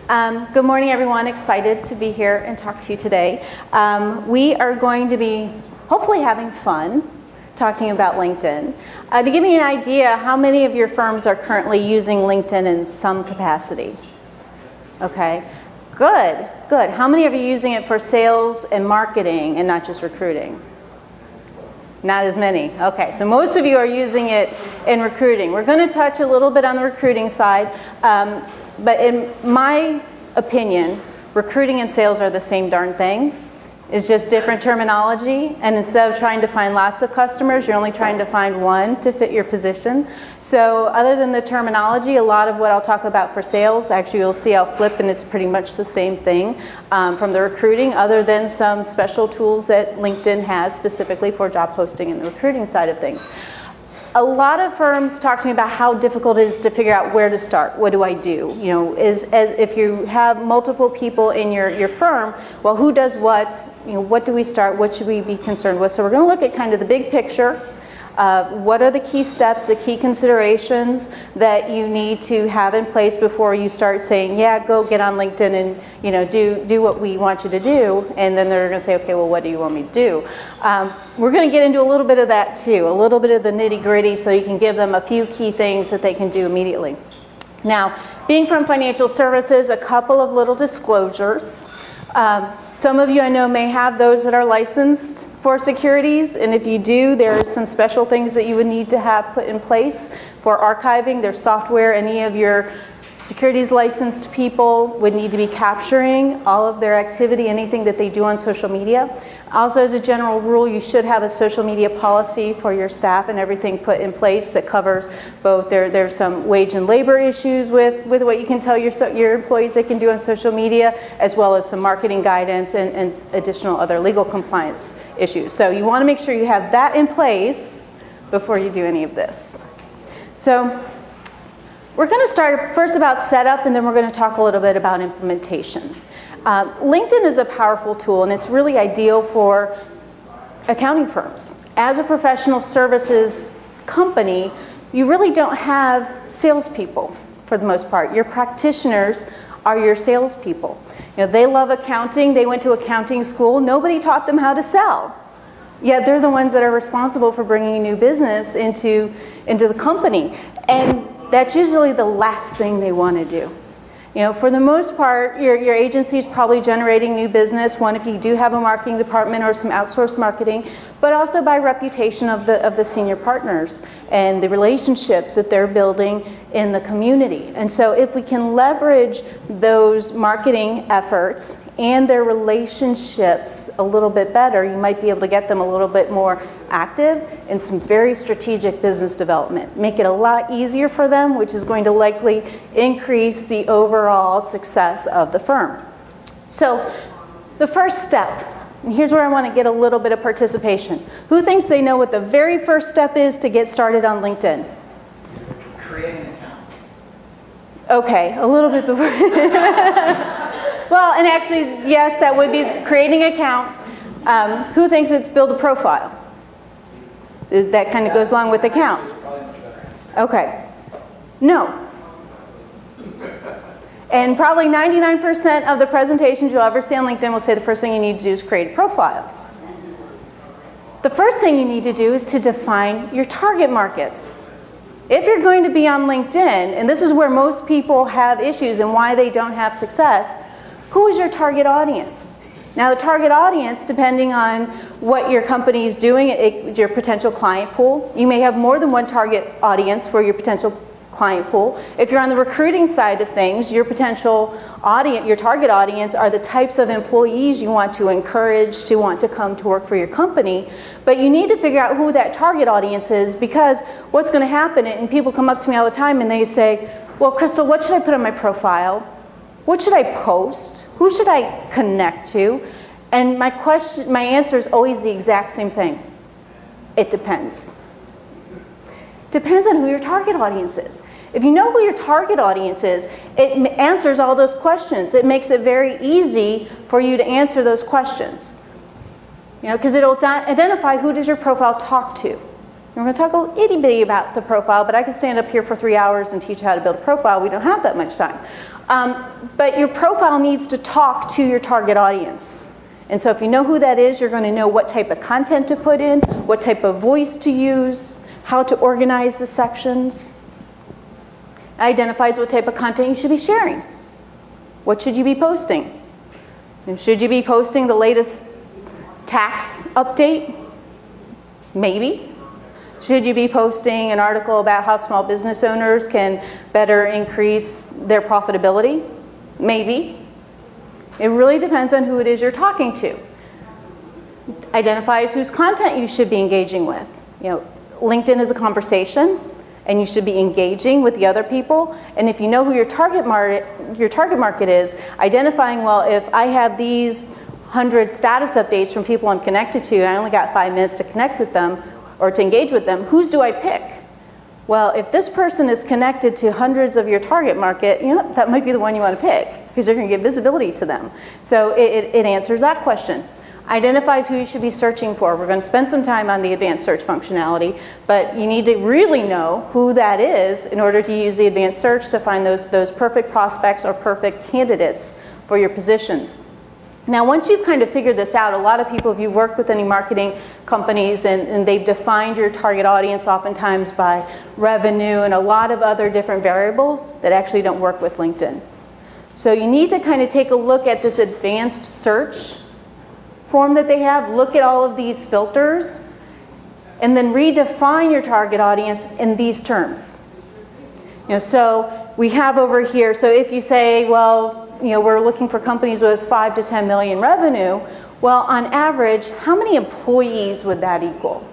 Good morning, everyone. Excited to be here and talk to you today. We are going to be hopefully having fun talking about LinkedIn. To give you an idea, how many of your firms are currently using LinkedIn in some capacity? Okay, good, good. How many of you are using it for sales and marketing and not just recruiting? Not as many. Okay, so most of you are using it in recruiting. We're going to touch a little bit on the recruiting side, but in my opinion, recruiting and sales are the same darn thing. It's just different terminology, and instead of trying to find lots of customers, you're only trying to find one to fit your position. So other than the terminology, a lot of what I'll talk about for sales, actually you'll see I'll flip and it's pretty much the same thing from the recruiting, other than some special tools that LinkedIn has specifically for job posting and the recruiting side of things. A lot of firms talk to me about how difficult it is to figure out where to start. What do I do? You know, as if you have multiple people in your firm, well, who does what? You know, what do we start? What should we be concerned with? So we're going to look at kind of the big picture. What are the key steps, the key considerations that you need to have in place before you start saying, yeah, go get on LinkedIn and do what we want you to do. And then they're going to say, okay, well, what do you want me to do? We're going to get into a little bit of that too, a little bit of the nitty gritty, so you can give them a few key things that they can do immediately. Now, being from financial services, a couple of little disclosures. Some of you I know may have those that are licensed for securities, and if you do, there are some special things that you would need to have put in place for archiving. There's software. Any of your securities licensed people would need to be capturing all of their activity, anything that they do on social media. Also, as a general rule, you should have a social media policy for your staff and everything put in place that covers both. There's some wage and labor issues with what you can tell your employees they can do on social media, as well as some marketing guidance and additional other legal compliance issues. So you want to make sure you have that in place before you do any of this. So we're going to start first about setup, and then we're going to talk a little bit about implementation. LinkedIn is a powerful tool, and it's really ideal for accounting firms. As a professional services company, you really don't have salespeople for the most part. Your practitioners are your salespeople. You know, they love accounting. They went to accounting school. Nobody taught them how to sell. Yet they're the ones that are responsible for bringing new business into the company. And that's usually the last thing they want to do. You know, for the most part, your agency is probably generating new business, one, if you do have a marketing department or some outsourced marketing, but also by reputation of the senior partners and the relationships that they're building in the community. And so if we can leverage those marketing efforts and their relationships a little bit better, you might be able to get them a little bit more active in some very strategic business development. Make it a lot easier for them, which is going to likely increase the overall success of the firm. So the first step, and here's where I want to get a little bit of participation. Who thinks they know what the very first step is to get started on LinkedIn? Creating an account. Okay, a little bit before. Well, and actually, yes, that would be creating an account. Who thinks it's build a profile? That kind of goes along with account. Okay. No. And probably 99% of the presentations you'll ever see on LinkedIn will say the first thing you need to do is create a profile. The first thing you need to do is to define your target markets. If you're going to be on LinkedIn, and this is where most people have issues and why they don't have success, who is your target audience? Now, the target audience, depending on what your company is doing, it's your potential client pool. You may have more than one target audience for your potential client pool. If you're on the recruiting side of things, your potential audience, your target audience are the types of employees you want to encourage to want to come to work for your company. But you need to figure out who that target audience is, because what's going to happen, and people come up to me all the time and they say, well, Crystal, what should I put on my profile? What should I post? Who should I connect to? And my answer is always the exact same thing. It depends. Depends on who your target audience is. If you know who your target audience is, it answers all those questions. It makes it very easy for you to answer those questions. You know, because it'll identify who does your profile talk to. We're going to talk a little itty bitty about the profile, but I could stand up here for 3 hours and teach you how to build a profile. We don't have that much time. But your profile needs to talk to your target audience. And so if you know who that is, you're going to know what type of content to put in, what type of voice to use, how to organize the sections. It identifies what type of content you should be sharing. What should you be posting? And should you be posting the latest tax update? Maybe. Should you be posting an article about how small business owners can better increase their profitability? Maybe. It really depends on who it is you're talking to. Identifies whose content you should be engaging with. You know, LinkedIn is a conversation, and you should be engaging with the other people. And if you know who your target market is, identifying, well, if I have these 100 status updates from people I'm connected to, and I only got 5 minutes to connect with them or to engage with them, whose do I pick? Well, if this person is connected to hundreds of your target market, you know, that might be the one you want to pick because you're going to get visibility to them. So it answers that question. Identifies who you should be searching for. We're going to spend some time on the advanced search functionality, but you need to really know who that is in order to use the advanced search to find those perfect prospects or perfect candidates for your positions. Now, once you've kind of figured this out, a lot of people, if you've worked with any marketing companies and they've defined your target audience oftentimes by revenue and a lot of other different variables that actually don't work with LinkedIn. So you need to kind of take a look at this advanced search form that they have, look at all of these filters, and then redefine your target audience in these terms. You know, so we have over here, so if you say, well, you know, we're looking for companies with 5 to 10 million revenue, well, on average, how many employees would that equal?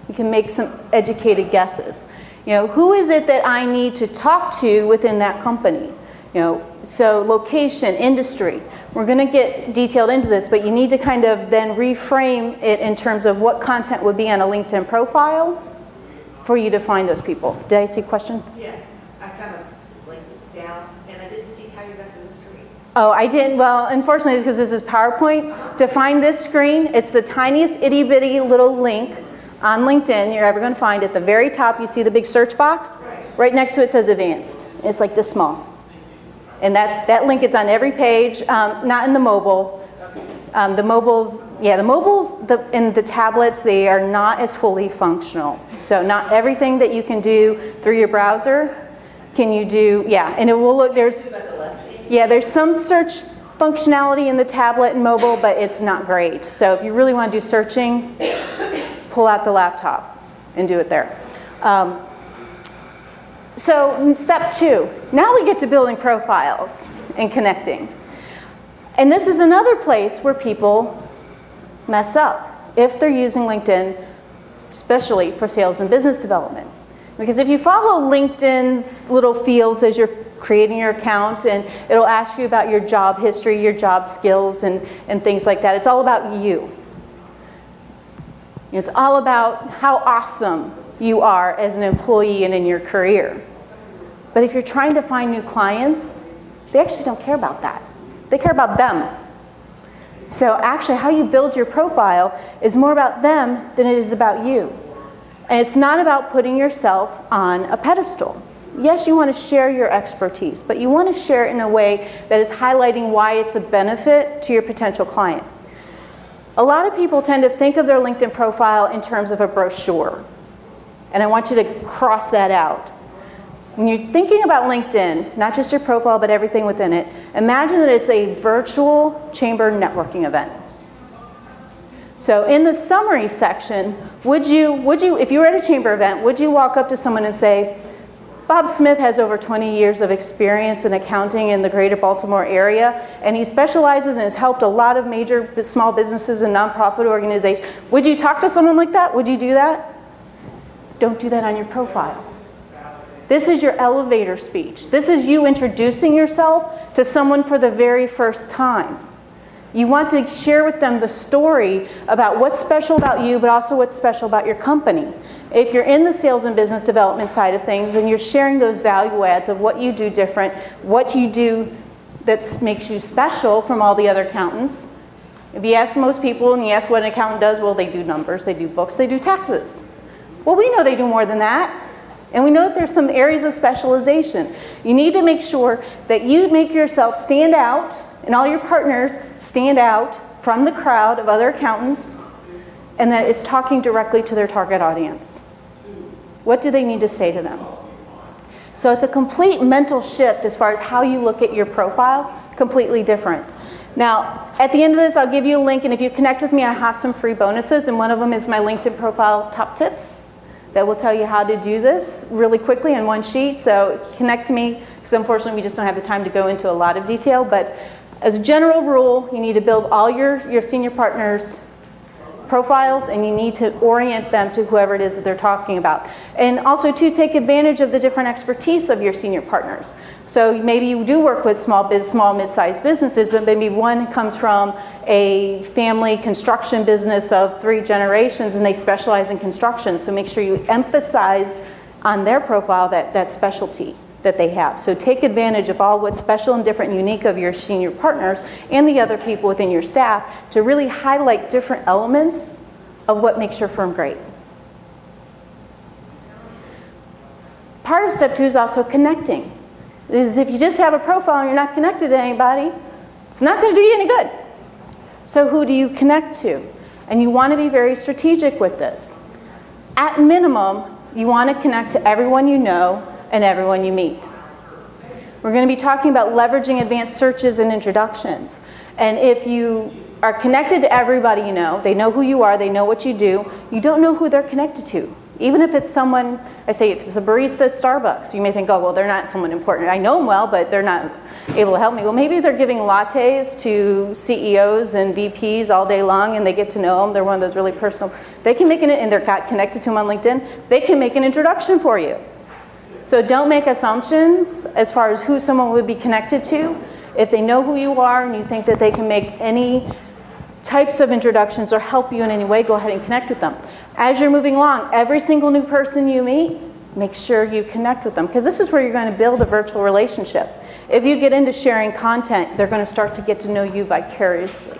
You can make some educated guesses. You know, who is it that I need to talk to within that company? You know, so location, industry. We're going to get detailed into this, but you need to kind of then reframe it in terms of what content would be on a LinkedIn profile for you to find those people. Did I see a question? Yeah, I kind of linked it down, and I didn't see how you got to the screen. Oh, I didn't. Well, unfortunately, because this is PowerPoint, to find this screen, it's the tiniest itty-bitty little link on LinkedIn you're ever going to find. At the very top, you see the big search box. Right next to it says Advanced. It's like this small. And that link is on every page, not in the mobile. The mobiles and the tablets, they are not as fully functional. So not everything that you can do through your browser can you do, and it will look, there's some search functionality in the tablet and mobile, but it's not great. So if you really want to do searching, pull out the laptop and do it there. So step 2, now we get to building profiles and connecting. And this is another place where people mess up if they're using LinkedIn, especially for sales and business development. Because if you follow LinkedIn's little fields as you're creating your account, and it'll ask you about your job history, your job skills, and things like that. It's all about you. It's all about how awesome you are as an employee and in your career. But if you're trying to find new clients, they actually don't care about that. They care about them. So actually how you build your profile is more about them than it is about you. And it's not about putting yourself on a pedestal. Yes, you want to share your expertise, but you want to share it in a way that is highlighting why it's a benefit to your potential client. A lot of people tend to think of their LinkedIn profile in terms of a brochure. And I want you to cross that out. When you're thinking about LinkedIn, not just your profile, but everything within it, imagine that it's a virtual chamber networking event. So in the summary section, would you, if you were at a chamber event, would you walk up to someone and say, Bob Smith has over 20 years of experience in accounting in the greater Baltimore area, and he specializes and has helped a lot of major small businesses and nonprofit organizations. Would you talk to someone like that? Would you do that? Don't do that on your profile. This is your elevator speech. This is you introducing yourself to someone for the very first time. You want to share with them the story about what's special about you, but also what's special about your company. If you're in the sales and business development side of things, then you're sharing those value adds of what you do different, what you do that makes you special from all the other accountants. If you ask most people and you ask what an accountant does, well, they do numbers, they do books, they do taxes. Well, we know they do more than that. And we know that there's some areas of specialization. You need to make sure that you make yourself stand out and all your partners stand out from the crowd of other accountants, and that it's talking directly to their target audience. What do they need to say to them? So it's a complete mental shift as far as how you look at your profile, completely different. Now, at the end of this, I'll give you a link, and if you connect with me, I have some free bonuses, and one of them is my LinkedIn profile top tips that will tell you how to do this really quickly in one sheet. So connect to me, because unfortunately we just don't have the time to go into a lot of detail, but as a general rule, you need to build all your senior partners' profiles, and you need to orient them to whoever it is that they're talking about. And also to take advantage of the different expertise of your senior partners. So maybe you do work with small mid-sized businesses, but maybe one comes from a family construction business of 3 generations and they specialize in construction. So make sure you emphasize on their profile that specialty that they have. So take advantage of all what's special and different and unique of your senior partners and the other people within your staff to really highlight different elements of what makes your firm great. Part of step 2 is also connecting. This is if you just have a profile and you're not connected to anybody, it's not going to do you any good. So who do you connect to? And you want to be very strategic with this. At minimum, you want to connect to everyone you know and everyone you meet. We're going to be talking about leveraging advanced searches and introductions. And if you are connected to everybody you know, they know who you are, they know what you do, you don't know who they're connected to. Even if it's someone, I say if it's a barista at Starbucks, you may think, oh, well, they're not someone important. I know them well, but they're not able to help me. Well, maybe they're giving lattes to CEOs and VPs all day long, and they get to know them. They're one of those really personal. They can make and they're connected to them on LinkedIn. They can make an introduction for you. So don't make assumptions as far as who someone would be connected to. If they know who you are and you think that they can make any types of introductions or help you in any way, go ahead and connect with them. As you're moving along, every single new person you meet, make sure you connect with them, because this is where you're going to build a virtual relationship. If you get into sharing content, they're going to start to get to know you vicariously.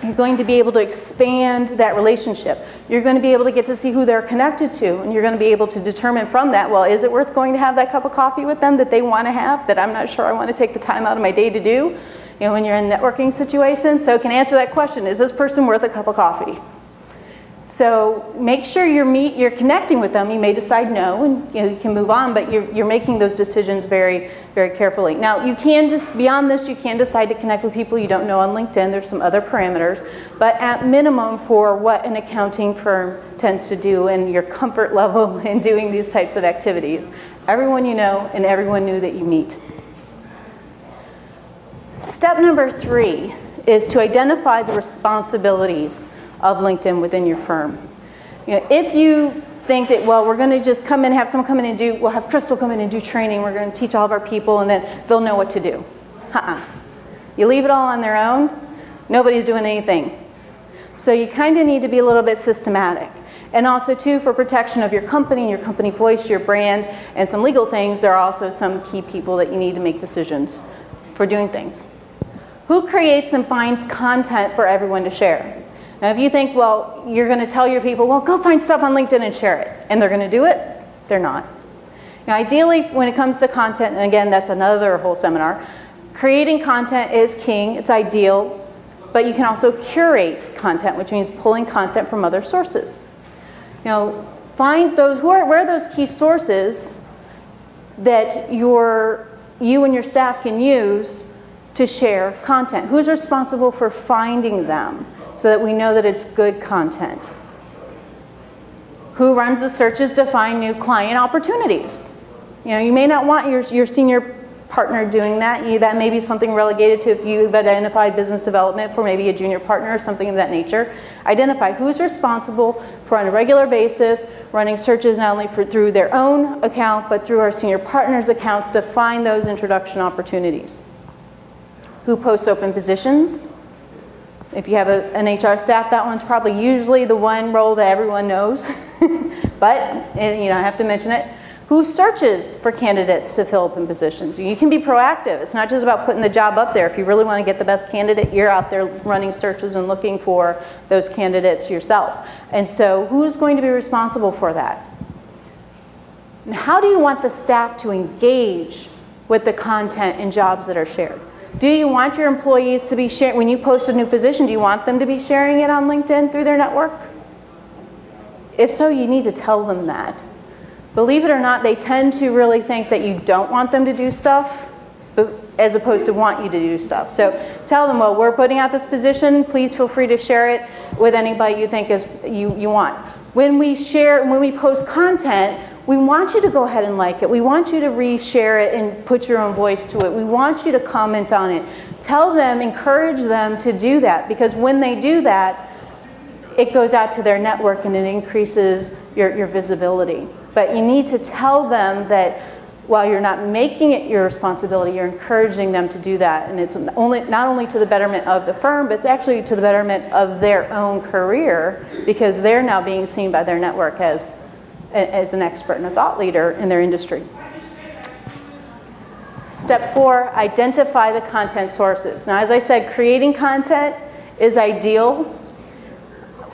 You're going to be able to expand that relationship. You're going to be able to get to see who they're connected to, and you're going to be able to determine from that, well, is it worth going to have that cup of coffee with them that they want to have, that I'm not sure I want to take the time out of my day to do, when you're in networking situations? So can answer that question, is this person worth a cup of coffee? So make sure you're connecting with them. You may decide no, and you can move on, but you're making those decisions very, very carefully. Now, you can just, beyond this, you can decide to connect with people you don't know on LinkedIn. There's some other parameters, but at minimum for what an accounting firm tends to do and your comfort level in doing these types of activities, everyone you know and everyone new that you meet. Step number 3 is to identify the responsibilities of LinkedIn within your firm. If you think that, well, we're going to just come in, have someone come in and do, we'll have Crystal come in and do training, we're going to teach all of our people, and then they'll know what to do. You leave it all on their own, nobody's doing anything. So you kind of need to be a little bit systematic. And also, too, for protection of your company and your company voice, your brand, and some legal things, there are also some key people that you need to make decisions for doing things. Who creates and finds content for everyone to share? Now, if you think, well, you're going to tell your people, well, go find stuff on LinkedIn and share it, and they're going to do it, they're not. Now, ideally, when it comes to content, and again, that's another whole seminar, creating content is king, it's ideal, but you can also curate content, which means pulling content from other sources. Find those, where are those key sources that you and your staff can use to share content? Who's responsible for finding them so that we know that it's good content? Who runs the searches to find new client opportunities? You may not want your senior partner doing that. That may be something relegated to if you've identified business development for maybe a junior partner or something of that nature. Identify who's responsible for, on a regular basis, running searches not only through their own account, but through our senior partners' accounts to find those introduction opportunities. Who posts open positions? If you have an HR staff, that one's probably usually the one role that everyone knows, but I have to mention it. Who searches for candidates to fill open positions? You can be proactive. It's not just about putting the job up there. If you really want to get the best candidate, you're out there running searches and looking for those candidates yourself. And so who's going to be responsible for that? And how do you want the staff to engage with the content and jobs that are shared? Do you want your employees to be sharing, when you post a new position, do you want them to be sharing it on LinkedIn through their network? If so, you need to tell them that. Believe it or not, they tend to really think that you don't want them to do stuff, as opposed to want you to do stuff. So tell them, well, we're putting out this position, please feel free to share it with anybody you think is you want. When we post content, we want you to go ahead and like it. We want you to reshare it and put your own voice to it. We want you to comment on it. Tell them, encourage them to do that, because when they do that, it goes out to their network and it increases your visibility. But you need to tell them that while you're not making it your responsibility, you're encouraging them to do that. And it's not only to the betterment of the firm, but it's actually to the betterment of their own career, because they're now being seen by their network as an expert and a thought leader in their industry. Step 4, identify the content sources. Now, as I said, creating content is ideal.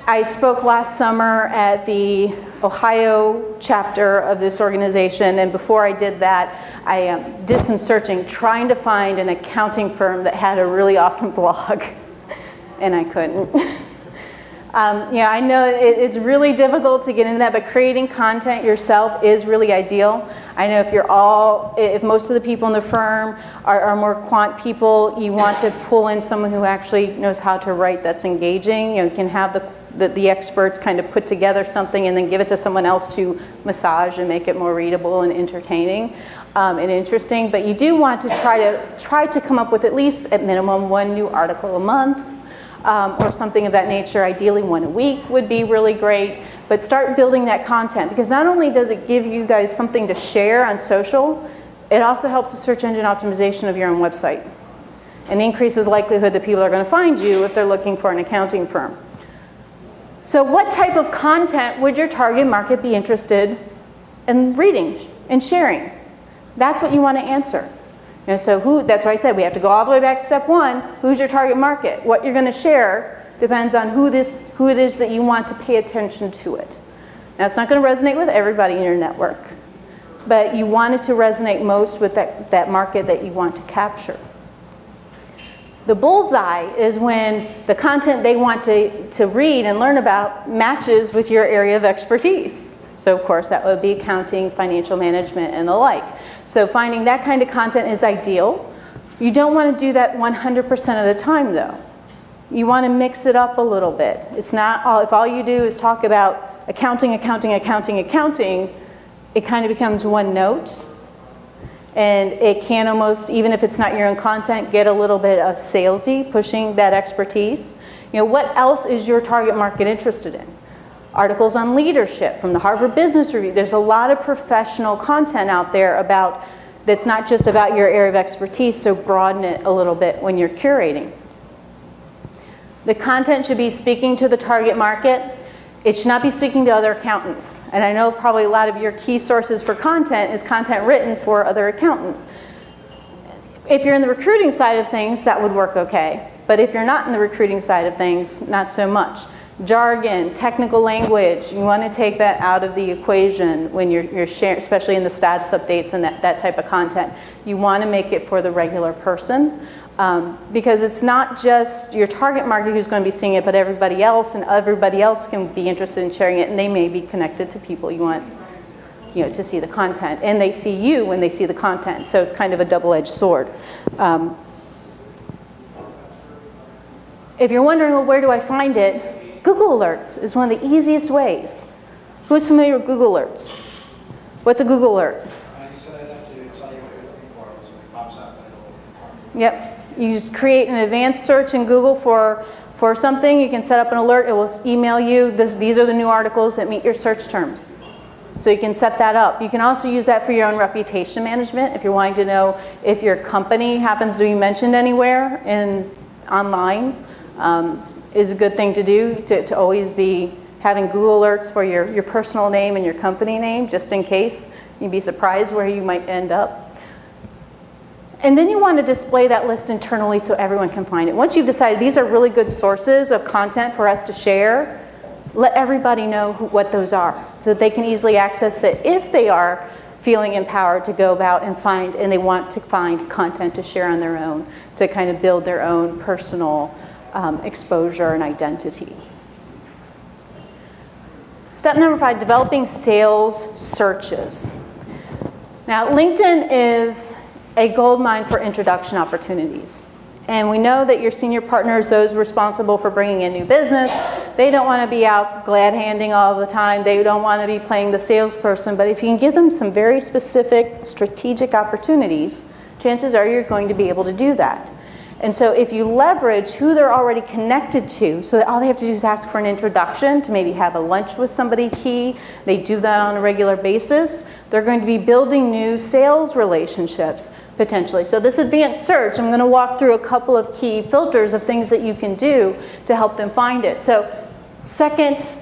I spoke last summer at the Ohio chapter of this organization, and before I did that, I did some searching, trying to find an accounting firm that had a really awesome blog, and I couldn't. Yeah, I know it's really difficult to get into that, but creating content yourself is really ideal. I know if most of the people in the firm are more quant people, you want to pull in someone who actually knows how to write that's engaging. You can have the experts kind of put together something and then give it to someone else to massage and make it more readable and entertaining and interesting. But you do want to try to come up with at least at minimum one new article a month. Or something of that nature. Ideally, one a week would be really great. But start building that content, because not only does it give you guys something to share on social, it also helps the search engine optimization of your own website and increases the likelihood that people are going to find you if they're looking for an accounting firm. So what type of content would your target market be interested in reading and sharing? That's what you want to answer. So that's why I said we have to go all the way back to step 1. Who's your target market? What you're going to share depends on who it is that you want to pay attention to it. Now, it's not going to resonate with everybody in your network, but you want it to resonate most with that market that you want to capture. The bullseye is when the content they want to read and learn about matches with your area of expertise. So of course that would be accounting, financial management, and the like. So finding that kind of content is ideal. You don't want to do that 100% of the time though. You want to mix it up a little bit. It's not all, if all you do is talk about accounting, accounting, accounting, accounting, it kind of becomes one note. And it can almost, even if it's not your own content, get a little bit of salesy, pushing that expertise. What else is your target market interested in? Articles on leadership from the Harvard Business Review. There's a lot of professional content out there that's not just about your area of expertise, so broaden it a little bit when you're curating. The content should be speaking to the target market. It should not be speaking to other accountants. And I know probably a lot of your key sources for content is content written for other accountants. If you're in the recruiting side of things, that would work okay. But if you're not in the recruiting side of things, not so much. Jargon, technical language, you want to take that out of the equation when you're sharing, especially in the status updates and that type of content. You want to make it for the regular person because it's not just your target market who's going to be seeing it, but everybody else, and everybody else can be interested in sharing it, and they may be connected to people you want to see the content, and they see you when they see the content, so it's kind of a double-edged sword. If you're wondering, well, where do I find it? Google Alerts is one of the easiest ways. Who's familiar with Google Alerts? What's a Google Alert? You said I'd have to tell you what you're looking for. When something pops up, Yep. You just create an advanced search in Google for something. You can set up an alert. It will email you. These are the new articles that meet your search terms. So you can set that up. You can also use that for your own reputation management if you're wanting to know if your company happens to be mentioned anywhere online. Is a good thing to do, to always be having Google Alerts for your personal name and your company name, just in case. You'd be surprised where you might end up. And then you want to display that list internally so everyone can find it. Once you've decided these are really good sources of content for us to share, let everybody know what those are so that they can easily access it if they are feeling empowered to go about and find, and they want to find content to share on their own, to kind of build their own personal exposure and identity. Step number 5, developing sales searches. Now, LinkedIn is a goldmine for introduction opportunities. And we know that your senior partners, those responsible for bringing in new business, they don't want to be out glad-handing all the time. They don't want to be playing the salesperson. But if you can give them some very specific strategic opportunities, chances are you're going to be able to do that. And so if you leverage who they're already connected to, so that all they have to do is ask for an introduction to maybe have a lunch with somebody key, they do that on a regular basis, they're going to be building new sales relationships potentially. So this advanced search, I'm going to walk through a couple of key filters of things that you can do to help them find it. So second,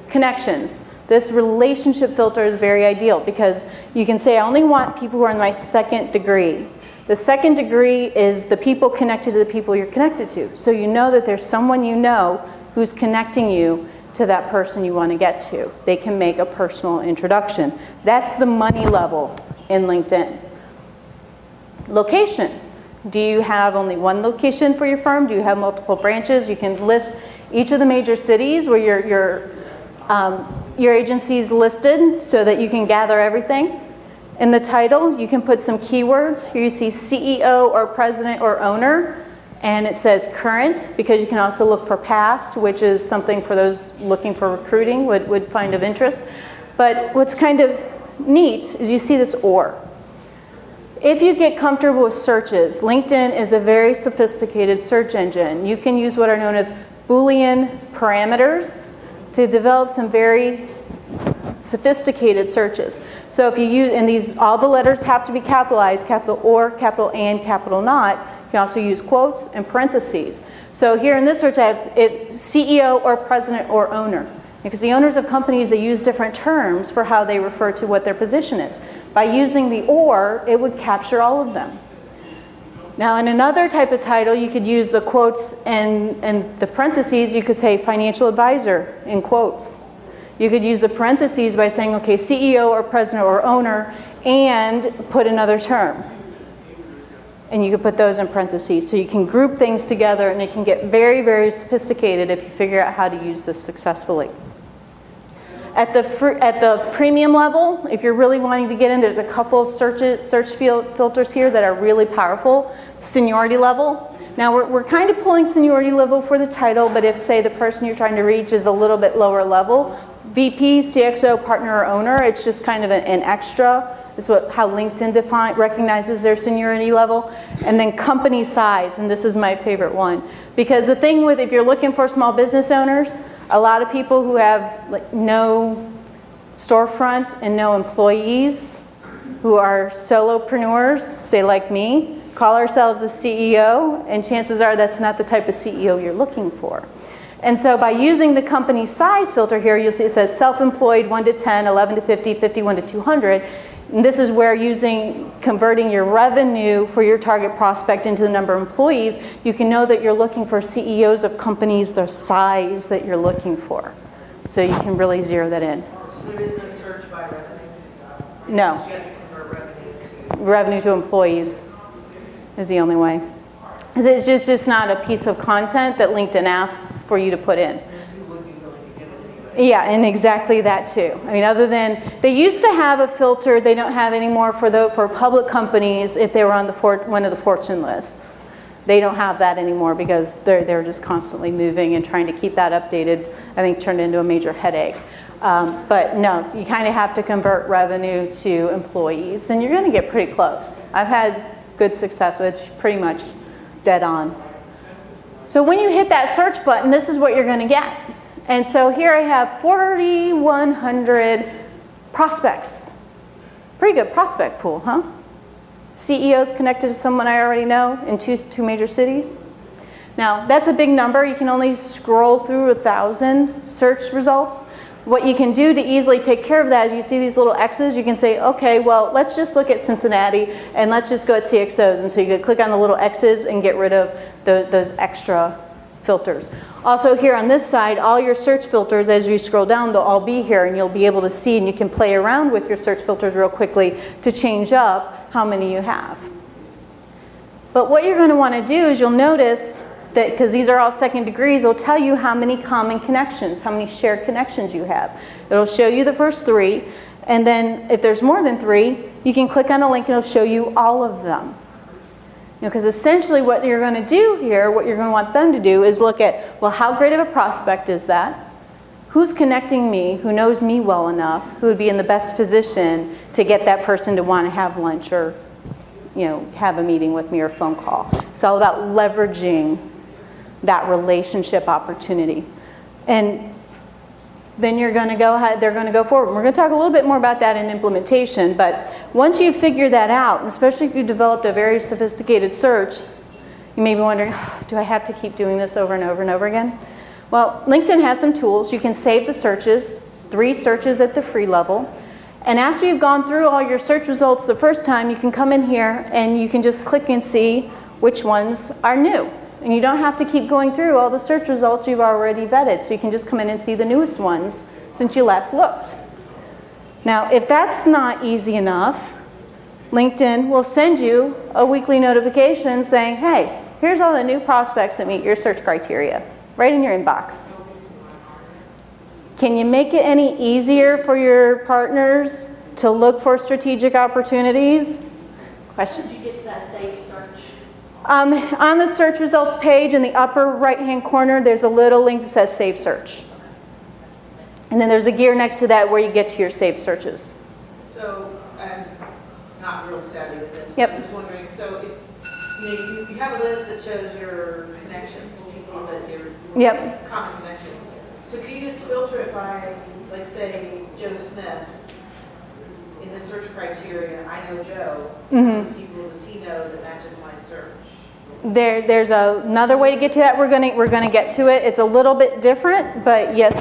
connections. This relationship filter is very ideal because you can say, I only want people who are in my second degree. The second degree is the people connected to the people you're connected to. So you know that there's someone you know who's connecting you to that person you want to get to. They can make a personal introduction. That's the money level in LinkedIn. Location. Do you have only one location for your firm? Do you have multiple branches? You can list each of the major cities where your agency is listed so that you can gather everything. In the title, you can put some keywords. Here you see CEO or president or owner, and it says current, because you can also look for past, which is something for those looking for recruiting would find of interest. But what's kind of neat is you see this or. If you get comfortable with searches, LinkedIn is a very sophisticated search engine. You can use what are known as Boolean parameters to develop some very sophisticated searches. So if you use, and these, all the letters have to be capitalized, capital or, capital and, capital not. You can also use quotes and parentheses. So here in this search, I have CEO or president or owner. Because the owners of companies, they use different terms for how they refer to what their position is. By using the or, it would capture all of them. Now in another type of title, you could use the quotes and the parentheses. You could say financial advisor in quotes. You could use the parentheses by saying, okay, CEO or president or owner, and put another term. And you could put those in parentheses. So you can group things together, and it can get very, very sophisticated if you figure out how to use this successfully. At the premium level, if you're really wanting to get in, there's a couple of search filters here that are really powerful. Seniority level. Now we're kind of pulling seniority level for the title, but if, say, the person you're trying to reach is a little bit lower level, VP, CXO, partner, or owner, it's just kind of an extra. It's how LinkedIn recognizes their seniority level. And then company size, and this is my favorite one. Because the thing with, if you're looking for small business owners, a lot of people who have like no storefront and no employees, who are solopreneurs, say like me, call ourselves a CEO, and chances are that's not the type of CEO you're looking for. And so by using the company size filter here, you'll see it says self-employed 1 to 10, 11 to 50, 51 to 200. And this is where converting your revenue for your target prospect into the number of employees, you can know that you're looking for CEOs of companies the size that you're looking for. So you can really zero that in. So there is no search by revenue? No. You have to convert revenue to... Revenue to employees is the only way. It's just not a piece of content that LinkedIn asks for you to put in. Who would be willing to give it anyway? Yeah, and exactly that too. I mean, other than, they used to have a filter, they don't have anymore for public companies if they were on one of the Fortune lists. They don't have that anymore because they're just constantly moving, and trying to keep that updated, I think, turned into a major headache. But no, you kind of have to convert revenue to employees, and you're going to get pretty close. I've had good success with it. It's pretty much dead on. So when you hit that search button, this is what you're going to get. And so here I have 4,100 prospects. Pretty good prospect pool, huh? CEOs connected to someone I already know in two major cities. Now, that's a big number. You can only scroll through 1,000 search results. What you can do to easily take care of that is you see these little X's, you can say, okay, well, let's just look at Cincinnati and let's just go at CXOs. And so you could click on the little X's and get rid of those extra filters. Also here on this side, all your search filters, as you scroll down, they'll all be here, and you'll be able to see, and you can play around with your search filters real quickly to change up how many you have. But what you're going to want to do is you'll notice that, because these are all second degrees, it'll tell you how many common connections, how many shared connections you have. It'll show you the first 3, and then if there's more than 3, you can click on a link and it'll show you all of them. Because essentially what you're going to do here, what you're going to want them to do is look at, well, how great of a prospect is that? Who's connecting me, who knows me well enough, who would be in the best position to get that person to want to have lunch or have a meeting with me or a phone call. It's all about leveraging that relationship opportunity. And then you're going to go ahead, they're going to go forward. We're going to talk a little bit more about that in implementation, but once you figure that out, and especially if you've developed a very sophisticated search, you may be wondering, do I have to keep doing this over and over and over again? Well, LinkedIn has some tools. You can save the searches, 3 searches at the free level. And after you've gone through all your search results the first time, you can come in here and you can just click and see which ones are new. And you don't have to keep going through all the search results you've already vetted. So you can just come in and see the newest ones since you last looked. Now, if that's not easy enough, LinkedIn will send you a weekly notification saying, hey, here's all the new prospects that meet your search criteria, right in your inbox. Can you make it any easier for your partners to look for strategic opportunities? Question? Did you get to that save search? On the search results page in the upper right-hand corner, there's a little link that says Save Search. And then there's a gear next to that where you get to your saved searches. So I'm not real savvy with this. Yep. I'm just wondering, so if you have a list that shows your connections, people that your Yep. common connections. So can you just filter it by, like, say, Joe Smith? In the search criteria, I know Joe. Mm-hmm. People does he know that matches my search? There's another way to get to that. We're going to get to it. It's a little bit different, but yes,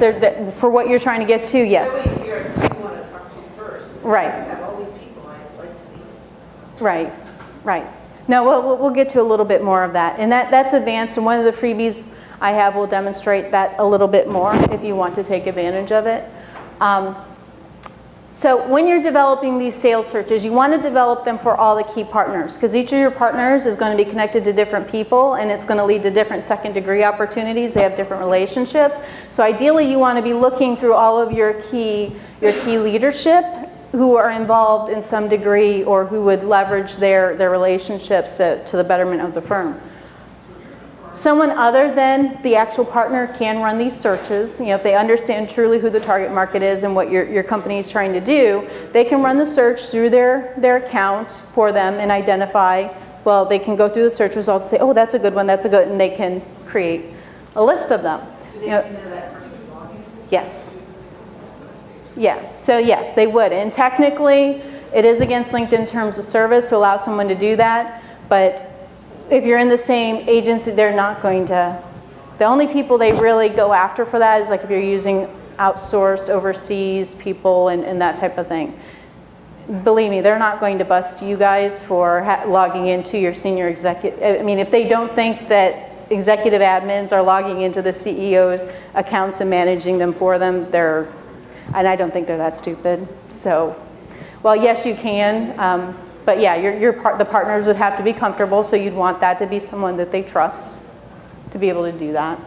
for what you're trying to get to, yes. That way you want to talk to first. Right. I have all these people I'd like to meet. Right, right. No, we'll get to a little bit more of that. And that's advanced, and one of the freebies I have will demonstrate that a little bit more if you want to take advantage of it. So when you're developing these sales searches, you want to develop them for all the key partners, because each of your partners is going to be connected to different people, and it's going to lead to different second degree opportunities. They have different relationships. So ideally you want to be looking through all of your key leadership who are involved in some degree or who would leverage their relationships to the betterment of the firm. Someone other than the actual partner can run these searches. If they understand truly who the target market is and what your company is trying to do, they can run the search through their account for them and identify, well, they can go through the search results and say, oh, that's a good one, that's a good, and they can create a list of them. Do they know that person's logging? Yes. Yeah, so yes, they would. And technically, it is against LinkedIn terms of service to allow someone to do that, but if you're in the same agency, they're not going to. The only people they really go after for that is like if you're using outsourced overseas people and that type of thing. Believe me, they're not going to bust you guys for logging into your senior executive. I mean, if they don't think that executive admins are logging into the CEO's accounts and managing them for them, and I don't think they're that stupid. So, well, yes, you can. But yeah, the partners would have to be comfortable, so you'd want that to be someone that they trust to be able to do that.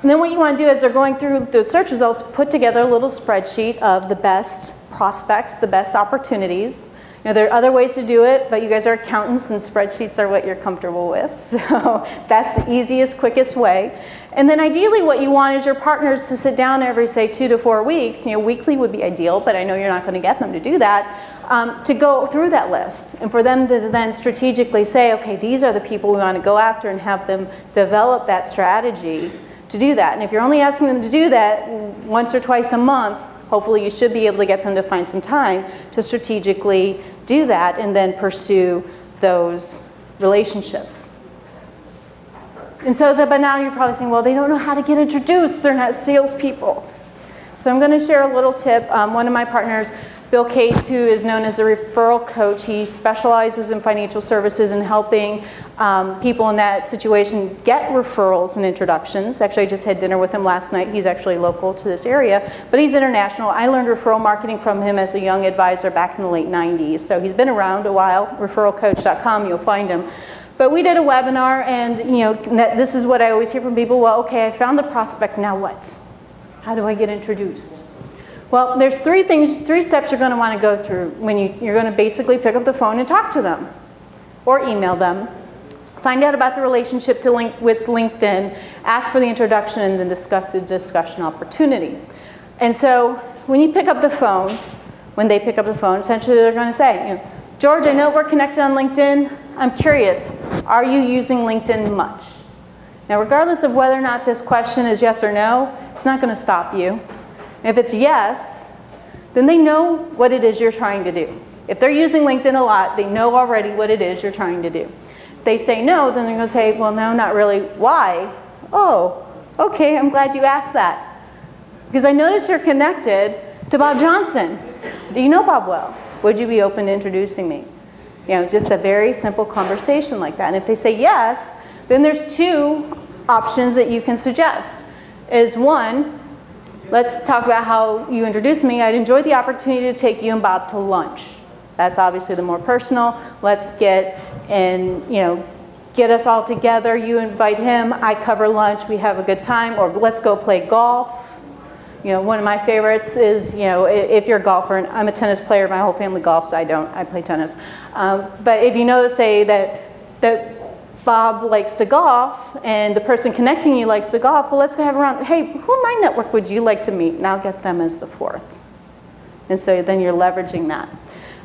And then what you want to do as they're going through the search results, put together a little spreadsheet of the best prospects, the best opportunities. There are other ways to do it, but you guys are accountants and spreadsheets are what you're comfortable with. So that's the easiest, quickest way. And then ideally what you want is your partners to sit down every, say, 2 to 4 weeks. Weekly would be ideal, but I know you're not going to get them to do that, to go through that list. And for them to then strategically say, okay, these are the people we want to go after, and have them develop that strategy to do that. And if you're only asking them to do that once or twice a month, hopefully you should be able to get them to find some time to strategically do that and then pursue those relationships. And so but now you're probably saying, well, they don't know how to get introduced. They're not salespeople. So I'm going to share a little tip. One of my partners Bill Cates, who is known as the referral coach, he specializes in financial services and helping people in that situation get referrals and introductions. Actually, I just had dinner with him last night. He's actually local to this area, but he's international. I learned referral marketing from him as a young advisor back in the late 90s. So he's been around a while. Referralcoach.com, you'll find him. But we did a webinar, and this is what I always hear from people. Well, okay, I found the prospect, now what? How do I get introduced? Well, there's three steps you're going to want to go through when you're going to basically pick up the phone and talk to them or email them. Find out about the relationship with LinkedIn, ask for the introduction, and then discuss the discussion opportunity. And so when you pick up the phone, when they pick up the phone, essentially they're going to say, George, I know we're connected on LinkedIn. I'm curious, are you using LinkedIn much? Now, regardless of whether or not this question is yes or no, it's not going to stop you. If it's yes, then they know what it is you're trying to do. If they're using LinkedIn a lot, they know already what it is you're trying to do. If they say no, then they're going to say, well, no, not really. Why? Oh, okay, I'm glad you asked that. Because I noticed you're connected to Bob Johnson. Do you know Bob well? Would you be open to introducing me? Just a very simple conversation like that. And if they say yes, then there's two options that you can suggest. Is one, let's talk about how you introduced me. I'd enjoy the opportunity to take you and Bob to lunch. That's obviously the more personal. Let's get us all together. You invite him, I cover lunch, we have a good time, or let's go play golf. One of my favorites is, if you're a golfer, and I'm a tennis player, my whole family golfs, I don't, I play tennis. But if say that Bob likes to golf, and the person connecting you likes to golf, well, let's go have a round. Hey, who in my network would you like to meet? And I'll get them as the fourth. And so then you're leveraging that.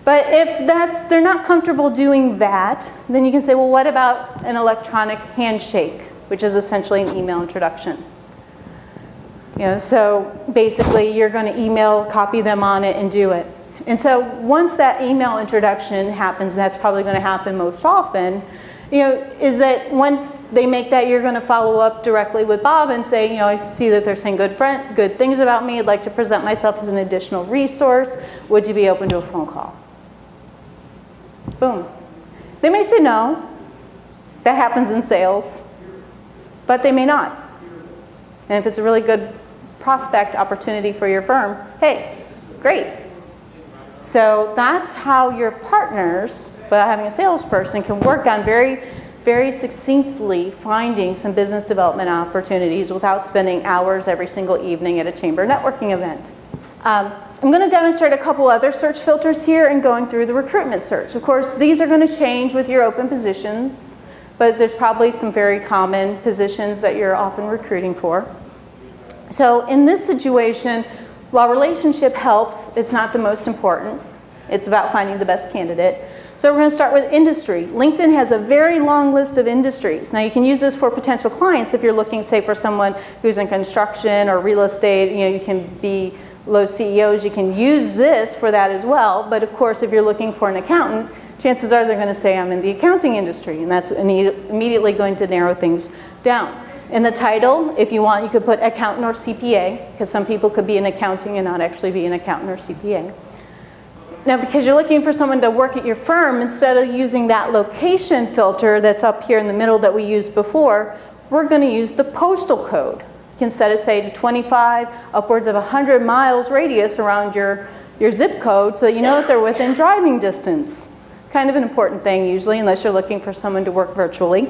But if they're not comfortable doing that, then you can say, well, what about an electronic handshake, which is essentially an email introduction? So basically you're going to email, copy them on it, and do it. And so once that email introduction happens, and that's probably going to happen most often, is that once they make that, you're going to follow up directly with Bob and say, I see that they're saying good things about me. I'd like to present myself as an additional resource. Would you be open to a phone call? Boom. They may say no. That happens in sales. But they may not. And if it's a really good prospect opportunity for your firm, hey, great. So that's how your partners, without having a salesperson, can work on very, very succinctly finding some business development opportunities without spending hours every single evening at a chamber networking event. I'm going to demonstrate a couple other search filters here and going through the recruitment search. Of course, these are going to change with your open positions, but there's probably some very common positions that you're often recruiting for. So in this situation, while relationship helps, it's not the most important. It's about finding the best candidate. So we're going to start with industry. LinkedIn has a very long list of industries. Now you can use this for potential clients if you're looking, say, for someone who's in construction or real estate. You can be low CEOs. You can use this for that as well. But of course, if you're looking for an accountant, chances are they're going to say, I'm in the accounting industry. And that's immediately going to narrow things down. In the title, if you want, you could put accountant or CPA, because some people could be in accounting and not actually be an accountant or CPA. Now, because you're looking for someone to work at your firm, instead of using that location filter that's up here in the middle that we used before, we're going to use the postal code. You can set it, say, to 25, upwards of 100 miles radius around your zip code so that you know that they're within driving distance. Kind of an important thing usually, unless you're looking for someone to work virtually.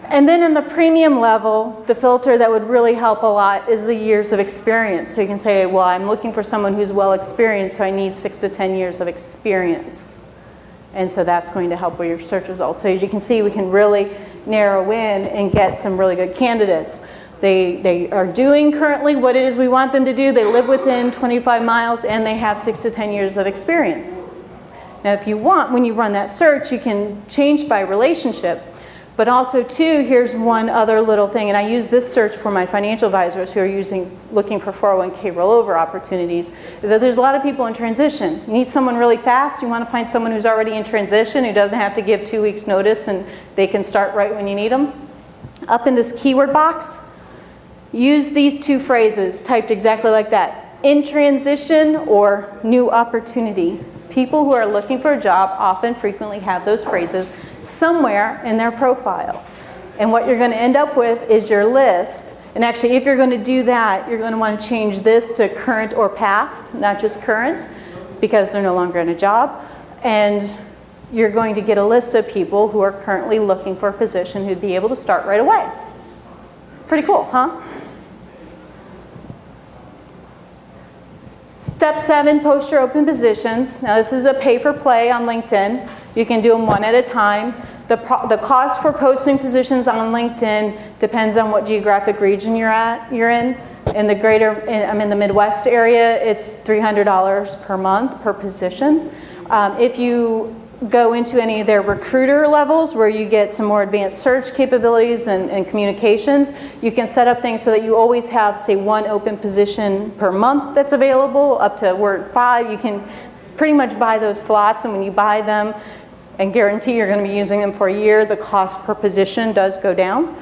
And then in the premium level, the filter that would really help a lot is the years of experience. So you can say, well, I'm looking for someone who's well experienced, so I need 6 to 10 years of experience. And so that's going to help with your search results. So as you can see, we can really narrow in and get some really good candidates. They are doing currently what it is we want them to do. They live within 25 miles and they have 6 to 10 years of experience. Now if you want, when you run that search, you can change by relationship. But also, too, here's one other little thing, and I use this search for my financial advisors who are looking for 401k rollover opportunities, is that there's a lot of people in transition. You need someone really fast. You want to find someone who's already in transition, who doesn't have to give 2 weeks notice, and they can start right when you need them. Up in this keyword box, use these 2 phrases typed exactly like that. in transition or new opportunity. People who are looking for a job often frequently have those phrases somewhere in their profile. And what you're going to end up with is your list. And actually, if you're going to do that, you're going to want to change this to current or past, not just current, because they're no longer in a job. And you're going to get a list of people who are currently looking for a position who'd be able to start right away. Pretty cool, huh? Step 7, post your open positions. Now this is a pay for play on LinkedIn. You can do them one at a time. The cost for posting positions on LinkedIn depends on what geographic region you're in. In the Midwest area, it's $300 per month per position. If you go into any of their recruiter levels where you get some more advanced search capabilities and communications, you can set up things so that you always have, say, 1 open position per month that's available, up to Word 5. You can pretty much buy those slots, and when you buy them and guarantee you're going to be using them for a year, the cost per position does go down.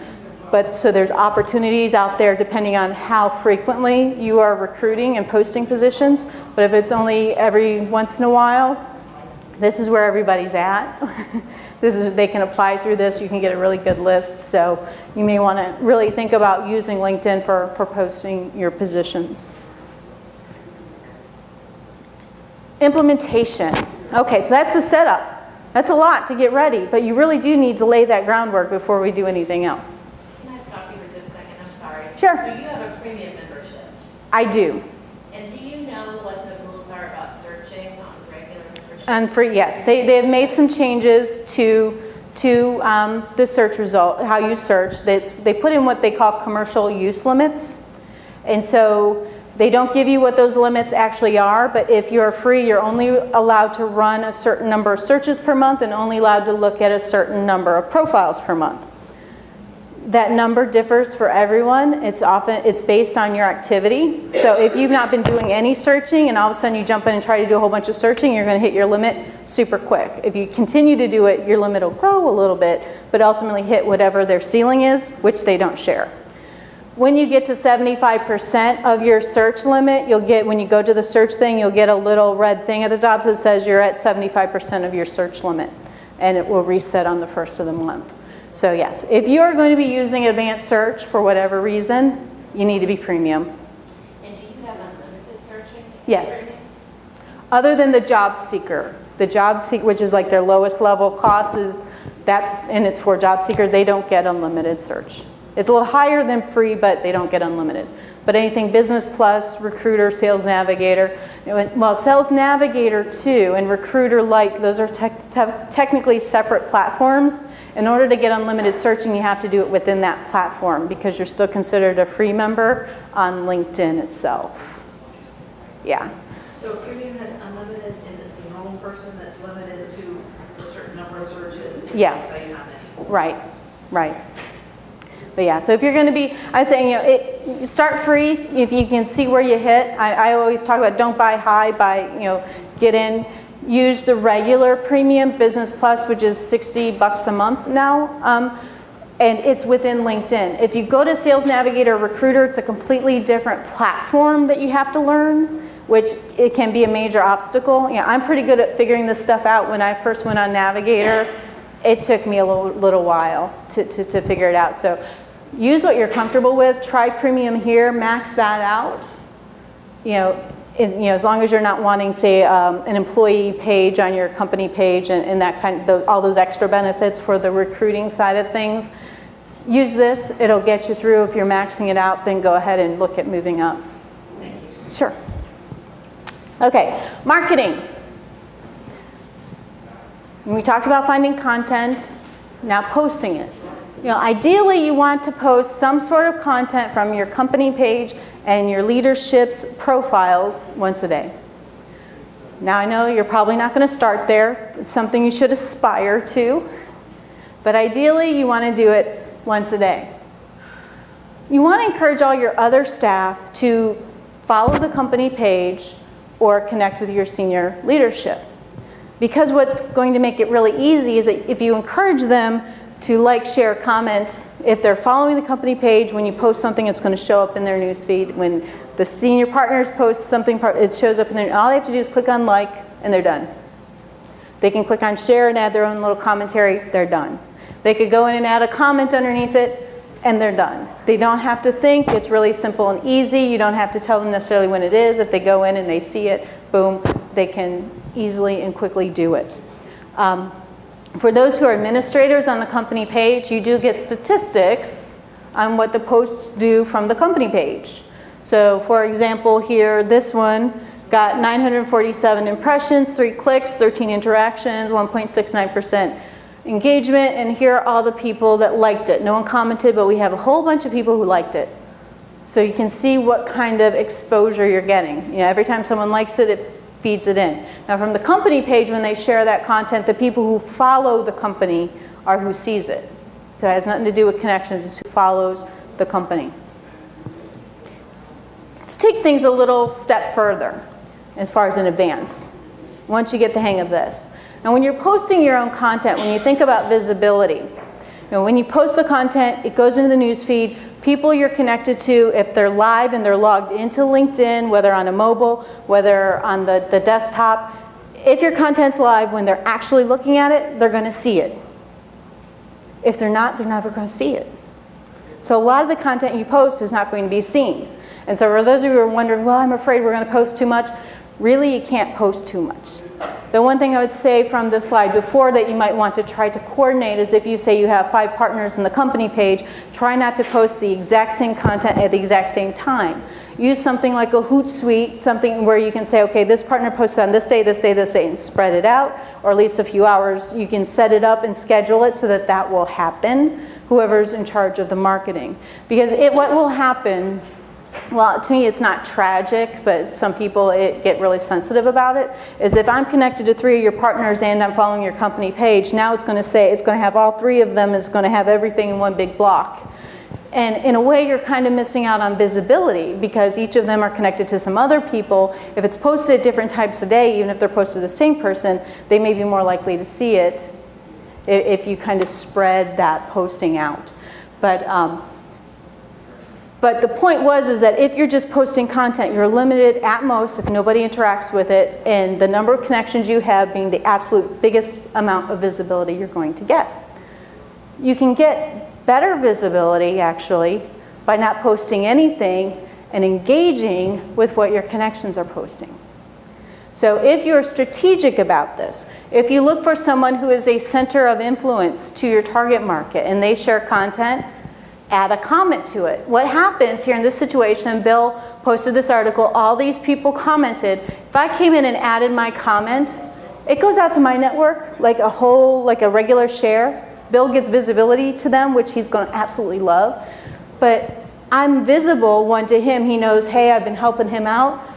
But so there's opportunities out there depending on how frequently you are recruiting and posting positions. But if it's only every once in a while, this is where everybody's at. They can apply through this. You can get a really good list. So you may want to really think about using LinkedIn for posting your positions. Implementation. Okay, so that's the setup. That's a lot to get ready, but you really do need to lay that groundwork before we do anything else. Can I stop you for just a second? I'm sorry. Sure. So you have a premium membership. I do. And do you know what the rules are about searching on regular membership? And for yes, they have made some changes to the search result, how you search. They put in what they call commercial use limits, and so they don't give you what those limits actually are. But if you're free, you're only allowed to run a certain number of searches per month and only allowed to look at a certain number of profiles per month. That number differs for everyone. It's based on your activity. So if you've not been doing any searching and all of a sudden you jump in and try to do a whole bunch of searching, you're going to hit your limit super quick. If you continue to do it, your limit will grow a little bit, but ultimately hit whatever their ceiling is, which they don't share. When you get to 75% of your search limit, when you go to the search thing, you'll get a little red thing at the top that says you're at 75% of your search limit, and it will reset on the first of the month. So yes, if you are going to be using advanced search for whatever reason, you need to be premium. And do you have unlimited searching? Yes. Other than the job seeker. The job seeker, which is like their lowest level cost, is that, and it's for job seekers, they don't get unlimited search. It's a little higher than free, but they don't get unlimited. But anything Business Plus, Recruiter, Sales Navigator, well, Sales Navigator 2 and Recruiter Lite, those are technically separate platforms. In order to get unlimited searching, you have to do it within that platform because you're still considered a free member on LinkedIn itself. Yeah. So premium has unlimited, and it's the normal person that's limited to a certain number of searches. Yeah. Tell you how many. Right, right. But yeah, so if you're going to be, I'd say, you start free if you can see where you hit. I always talk about don't buy high, get in. Use the regular premium Business Plus, which is $60 a month now, and it's within LinkedIn. If you go to Sales Navigator Recruiter, it's a completely different platform that you have to learn, which it can be a major obstacle. I'm pretty good at figuring this stuff out. When I first went on Navigator, it took me a little while to figure it out. So use what you're comfortable with. Try premium here, max that out. As long as you're not wanting, say, an employee page on your company page and that all those extra benefits for the recruiting side of things, use this. It'll get you through. If you're maxing it out, then go ahead and look at moving up. Thank you. Sure. Okay, marketing. We talked about finding content, now posting it. Ideally you want to post some sort of content from your company page and your leadership's profiles once a day. Now I know you're probably not going to start there. It's something you should aspire to. But ideally you want to do it once a day. You want to encourage all your other staff to follow the company page or connect with your senior leadership. Because what's going to make it really easy is that if you encourage them, to like, share, comment. If they're following the company page, when you post something, it's going to show up in their newsfeed. When the senior partners post something, it shows up in their, all they have to do is click on like, and they're done. They can click on share and add their own little commentary, they're done. They could go in and add a comment underneath it, and they're done. They don't have to think, it's really simple and easy. You don't have to tell them necessarily when it is. If they go in and they see it, boom, they can easily and quickly do it. For those who are administrators on the company page, you do get statistics on what the posts do from the company page. So for example here, this one got 947 impressions, 3 clicks, 13 interactions, 1.69% engagement, and here are all the people that liked it. No one commented, but we have a whole bunch of people who liked it. So you can see what kind of exposure you're getting. You know, every time someone likes it, it feeds it in. Now from the company page, when they share that content, the people who follow the company are who sees it. So it has nothing to do with connections, it's who follows the company. Let's take things a little step further as far as in advanced, once you get the hang of this. Now when you're posting your own content, when you think about visibility, you know, when you post the content, it goes into the newsfeed. People you're connected to, if they're live and they're logged into LinkedIn, whether on a mobile, whether on the desktop, if your content's live, when they're actually looking at it, they're going to see it. If they're not, they're never going to see it. So a lot of the content you post is not going to be seen. And so for those of you who are wondering, well, I'm afraid we're going to post too much, really you can't post too much. The one thing I would say from the slide before that you might want to try to coordinate is if you say you have 5 partners in the company page, try not to post the exact same content at the exact same time. Use something like a Hootsuite, something where you can say, okay, this partner posted on this day, this day, this day, and spread it out, or at least a few hours. You can set it up and schedule it so that that will happen, whoever's in charge of the marketing. Because what will happen, well, to me it's not tragic, but some people get really sensitive about it, is if I'm connected to 3 of your partners and I'm following your company page, now it's going to say, it's going to have all 3 of them, is going to have everything in one big block. And in a way, you're kind of missing out on visibility because each of them are connected to some other people. If it's posted at different types of day, even if they're posted to the same person, they may be more likely to see it if you kind of spread that posting out. But the point is that if you're just posting content, you're limited at most if nobody interacts with it, and the number of connections you have being the absolute biggest amount of visibility you're going to get. You can get better visibility, actually, by not posting anything and engaging with what your connections are posting. So if you're strategic about this, if you look for someone who is a center of influence to your target market and they share content, add a comment to it. What happens here in this situation, Bill posted this article, all these people commented. If I came in and added my comment, it goes out to my network like a regular share. Bill gets visibility to them, which he's going to absolutely love. But I'm visible, one, to him. He knows, hey, I've been helping him out.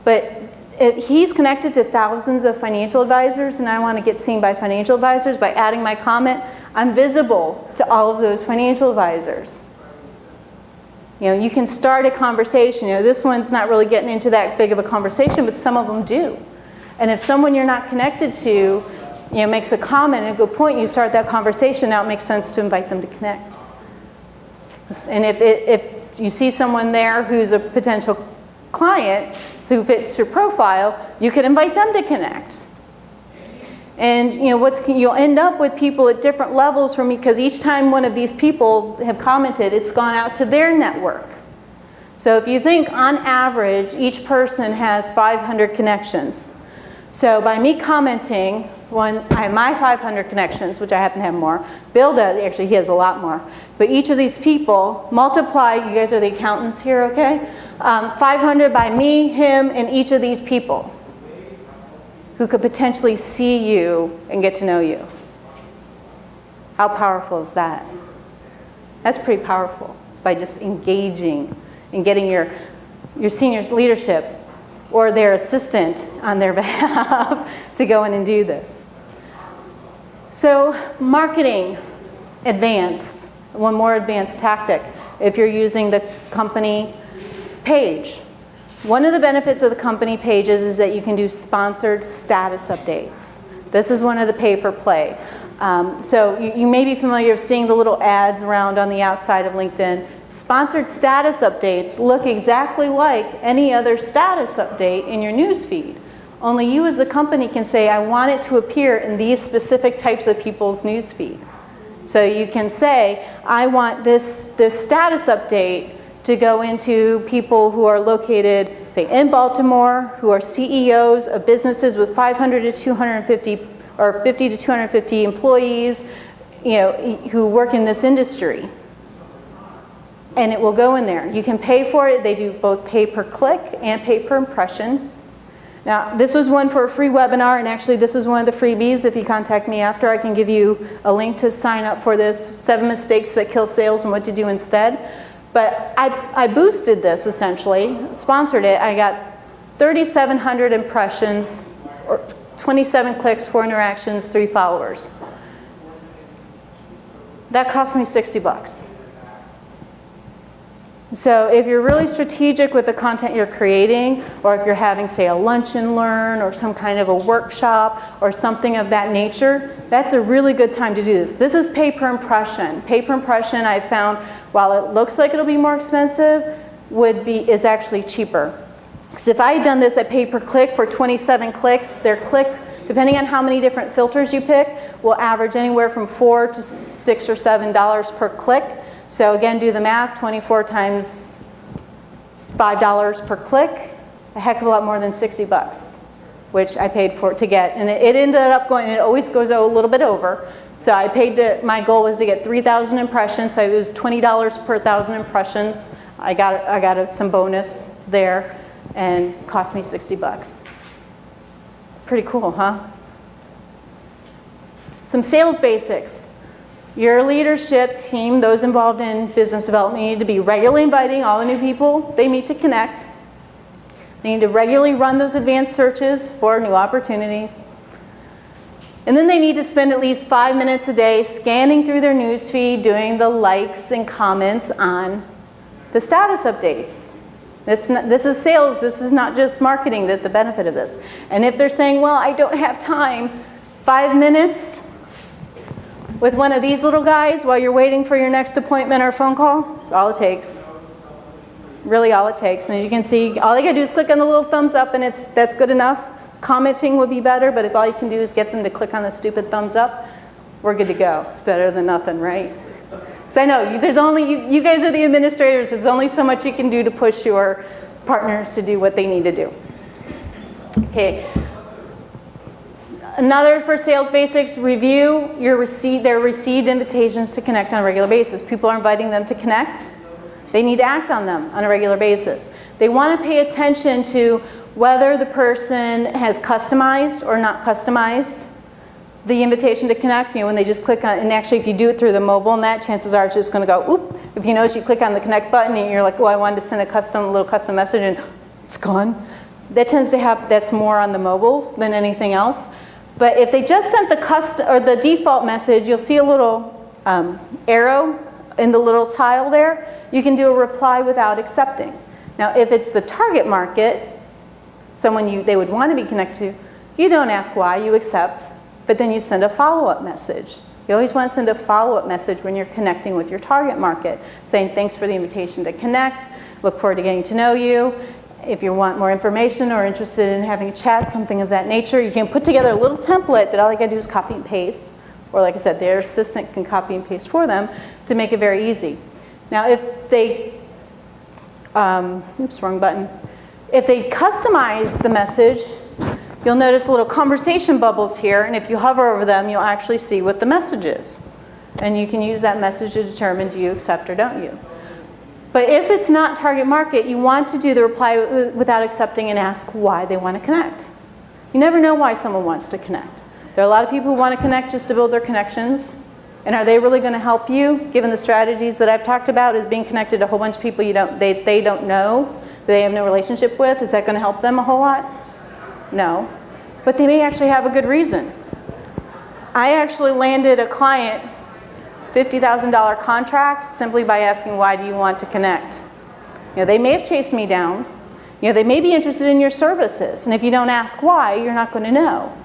But if he's connected to thousands of financial advisors, and I want to get seen by financial advisors, by adding my comment, I'm visible to all of those financial advisors. You know, you can start a conversation. You know, this one's not really getting into that big of a conversation, but some of them do. And if someone you're not connected to, you know, makes a comment and a good point, you start that conversation, now it makes sense to invite them to connect. And if you see someone there who's a potential client, so who fits your profile, you can invite them to connect. And you know, you'll end up with people at different levels from me, because each time one of these people have commented, it's gone out to their network. So if you think on average, each person has 500 connections. So by me commenting, I have my 500 connections, which I happen to have more. Bill does, actually he has a lot more. But each of these people, multiply, you guys are the accountants here, okay? 500 by me, him, and each of these people who could potentially see you and get to know you. How powerful is that? That's pretty powerful, by just engaging and getting your senior leadership or their assistant on their behalf to go in and do this. So marketing advanced, one more advanced tactic, if you're using the company page. One of the benefits of the company pages is that you can do sponsored status updates. This is one of the pay-for-play. So you may be familiar with seeing the little ads around on the outside of LinkedIn. Sponsored status updates look exactly like any other status update in your news feed. Only you as a company can say, I want it to appear in these specific types of people's news feed. So you can say, I want this status update to go into people who are located, say, in Baltimore, who are CEOs of businesses with 500 to 250 or 50 to 250 employees, who work in this industry. And it will go in there. You can pay for it. They do both pay per click and pay per impression. Now, this was one for a free webinar, and actually this is one of the freebies. If you contact me after, I can give you a link to sign up for this, 7 mistakes that kill sales and what to do instead. But I boosted this, essentially, sponsored it. I got 3,700 impressions, or 27 clicks, 4 interactions, 3 followers. That cost me $60. So if you're really strategic with the content you're creating, or if you're having, say, a lunch and learn, or some kind of a workshop, or something of that nature, that's a really good time to do this. This is pay per impression. Pay per impression, I found, while it looks like it'll be more expensive, is actually cheaper. Because if I had done this at pay per click for 27 clicks, their click, depending on how many different filters you pick, will average anywhere from $4 to $6 or $7 per click. So again, do the math, 24 times $5 per click, a heck of a lot more than $60, which I paid for it to get. And it ended up going, and it always goes a little bit over. So I paid my goal was to get 3,000 impressions, so it was $20 per 1,000 impressions. I got some bonus there, and cost me $60. Pretty cool, huh? Some sales basics. Your leadership team, those involved in business development, need to be regularly inviting all the new people they meet to connect. They need to regularly run those advanced searches for new opportunities. And then they need to spend at least 5 minutes a day scanning through their news feed, doing the likes and comments on the status updates. This is sales. This is not just marketing, the benefit of this. And if they're saying, well, I don't have time, 5 minutes with one of these little guys while you're waiting for your next appointment or phone call, it's all it takes. Really all it takes. And as you can see, all you gotta do is click on the little thumbs up, and that's good enough. Commenting would be better, but if all you can do is get them to click on the stupid thumbs up, we're good to go. It's better than nothing, right? So I know, there's only, you guys are the administrators, there's only so much you can do to push your partners to do what they need to do. Okay. Another for sales basics, review their received invitations to connect on a regular basis. People are inviting them to connect. They need to act on them on a regular basis. They want to pay attention to whether the person has customized or not customized the invitation to connect. When they just click on, and actually if you do it through the mobile and that, chances are it's just going to go, oop. If you notice you click on the connect button and you're like, oh, I wanted to send a little custom message, and it's gone. That tends to happen, that's more on the mobiles than anything else. But if they just sent the default message, you'll see a little arrow in the little tile there. You can do a reply without accepting. Now, if it's the target market, someone they would want to be connected to, you don't ask why, you accept, but then you send a follow-up message. You always want to send a follow-up message when you're connecting with your target market, saying thanks for the invitation to connect, look forward to getting to know you. If you want more information or interested in having a chat, something of that nature, you can put together a little template that all you gotta do is copy and paste. Or like I said, their assistant can copy and paste for them to make it very easy. Now if they, oops, wrong button. If they customize the message, you'll notice little conversation bubbles here, and if you hover over them, you'll actually see what the message is. And you can use that message to determine do you accept or don't you. But if it's not target market, you want to do the reply without accepting and ask why they want to connect. You never know why someone wants to connect. There are a lot of people who want to connect just to build their connections. And are they really going to help you, given the strategies that I've talked about, as being connected to a whole bunch of people they don't know, they have no relationship with? Is that going to help them a whole lot? No. But they may actually have a good reason. I actually landed a client $50,000 contract simply by asking, why do you want to connect? They may have chased me down. They may be interested in your services. And if you don't ask why, you're not going to know.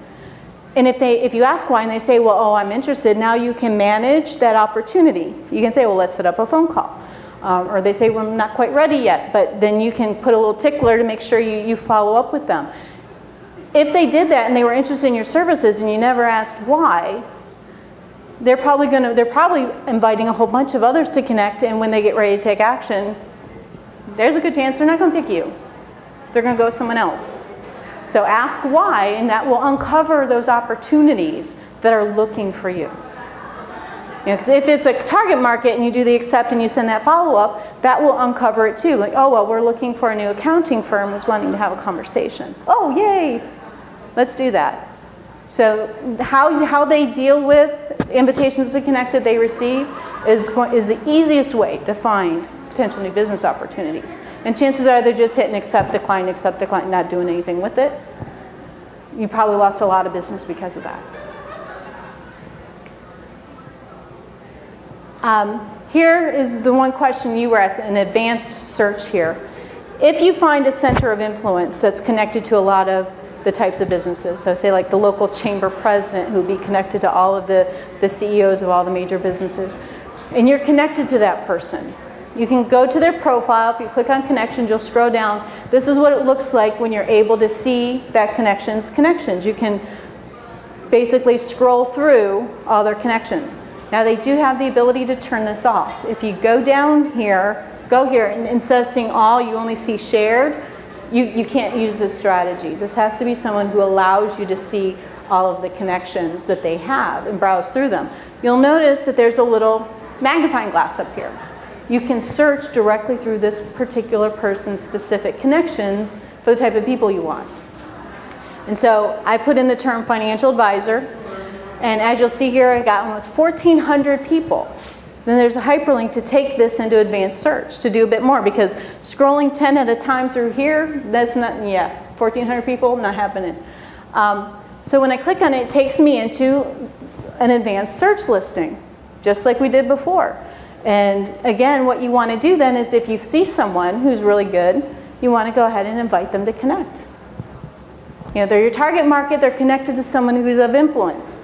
And if you ask why and they say, well, oh, I'm interested, now you can manage that opportunity. You can say, well, let's set up a phone call. Or they say, well, I'm not quite ready yet, but then you can put a little tickler to make sure you follow up with them. If they did that and they were interested in your services and you never asked why, they're probably inviting a whole bunch of others to connect, and when they get ready to take action, there's a good chance they're not going to pick you. They're going to go with someone else. So ask why, and that will uncover those opportunities that are looking for you. Because if it's a target market and you do the accept and you send that follow-up, that will uncover it too. Like, oh, well, we're looking for a new accounting firm who's wanting to have a conversation. Oh, yay, let's do that. So how they deal with invitations to connect that they receive is the easiest way to find potential new business opportunities. And chances are they're just hitting accept, decline, not doing anything with it. You probably lost a lot of business because of that. Here is the one question you were asked, an advanced search here. If you find a center of influence that's connected to a lot of the types of businesses, so say like the local chamber president who would be connected to all of the CEOs of all the major businesses, and you're connected to that person, you can go to their profile. If you click on connections, you'll scroll down. This is what it looks like when you're able to see that connections. You can basically scroll through all their connections. Now they do have the ability to turn this off. If you go down here, and instead of seeing all, you only see shared, you can't use this strategy. This has to be someone who allows you to see all of the connections that they have and browse through them. You'll notice that there's a little magnifying glass up here. You can search directly through this particular person's specific connections for the type of people you want. And so I put in the term financial advisor, and as you'll see here, I got almost 1,400 people. Then there's a hyperlink to take this into advanced search to do a bit more, because scrolling 10 at a time through here, that's not, 1,400 people, not happening. So when I click on it, it takes me into an advanced search listing, just like we did before. And again, what you want to do then is if you see someone who's really good, you want to go ahead and invite them to connect. They're your target market, they're connected to someone who's of influence.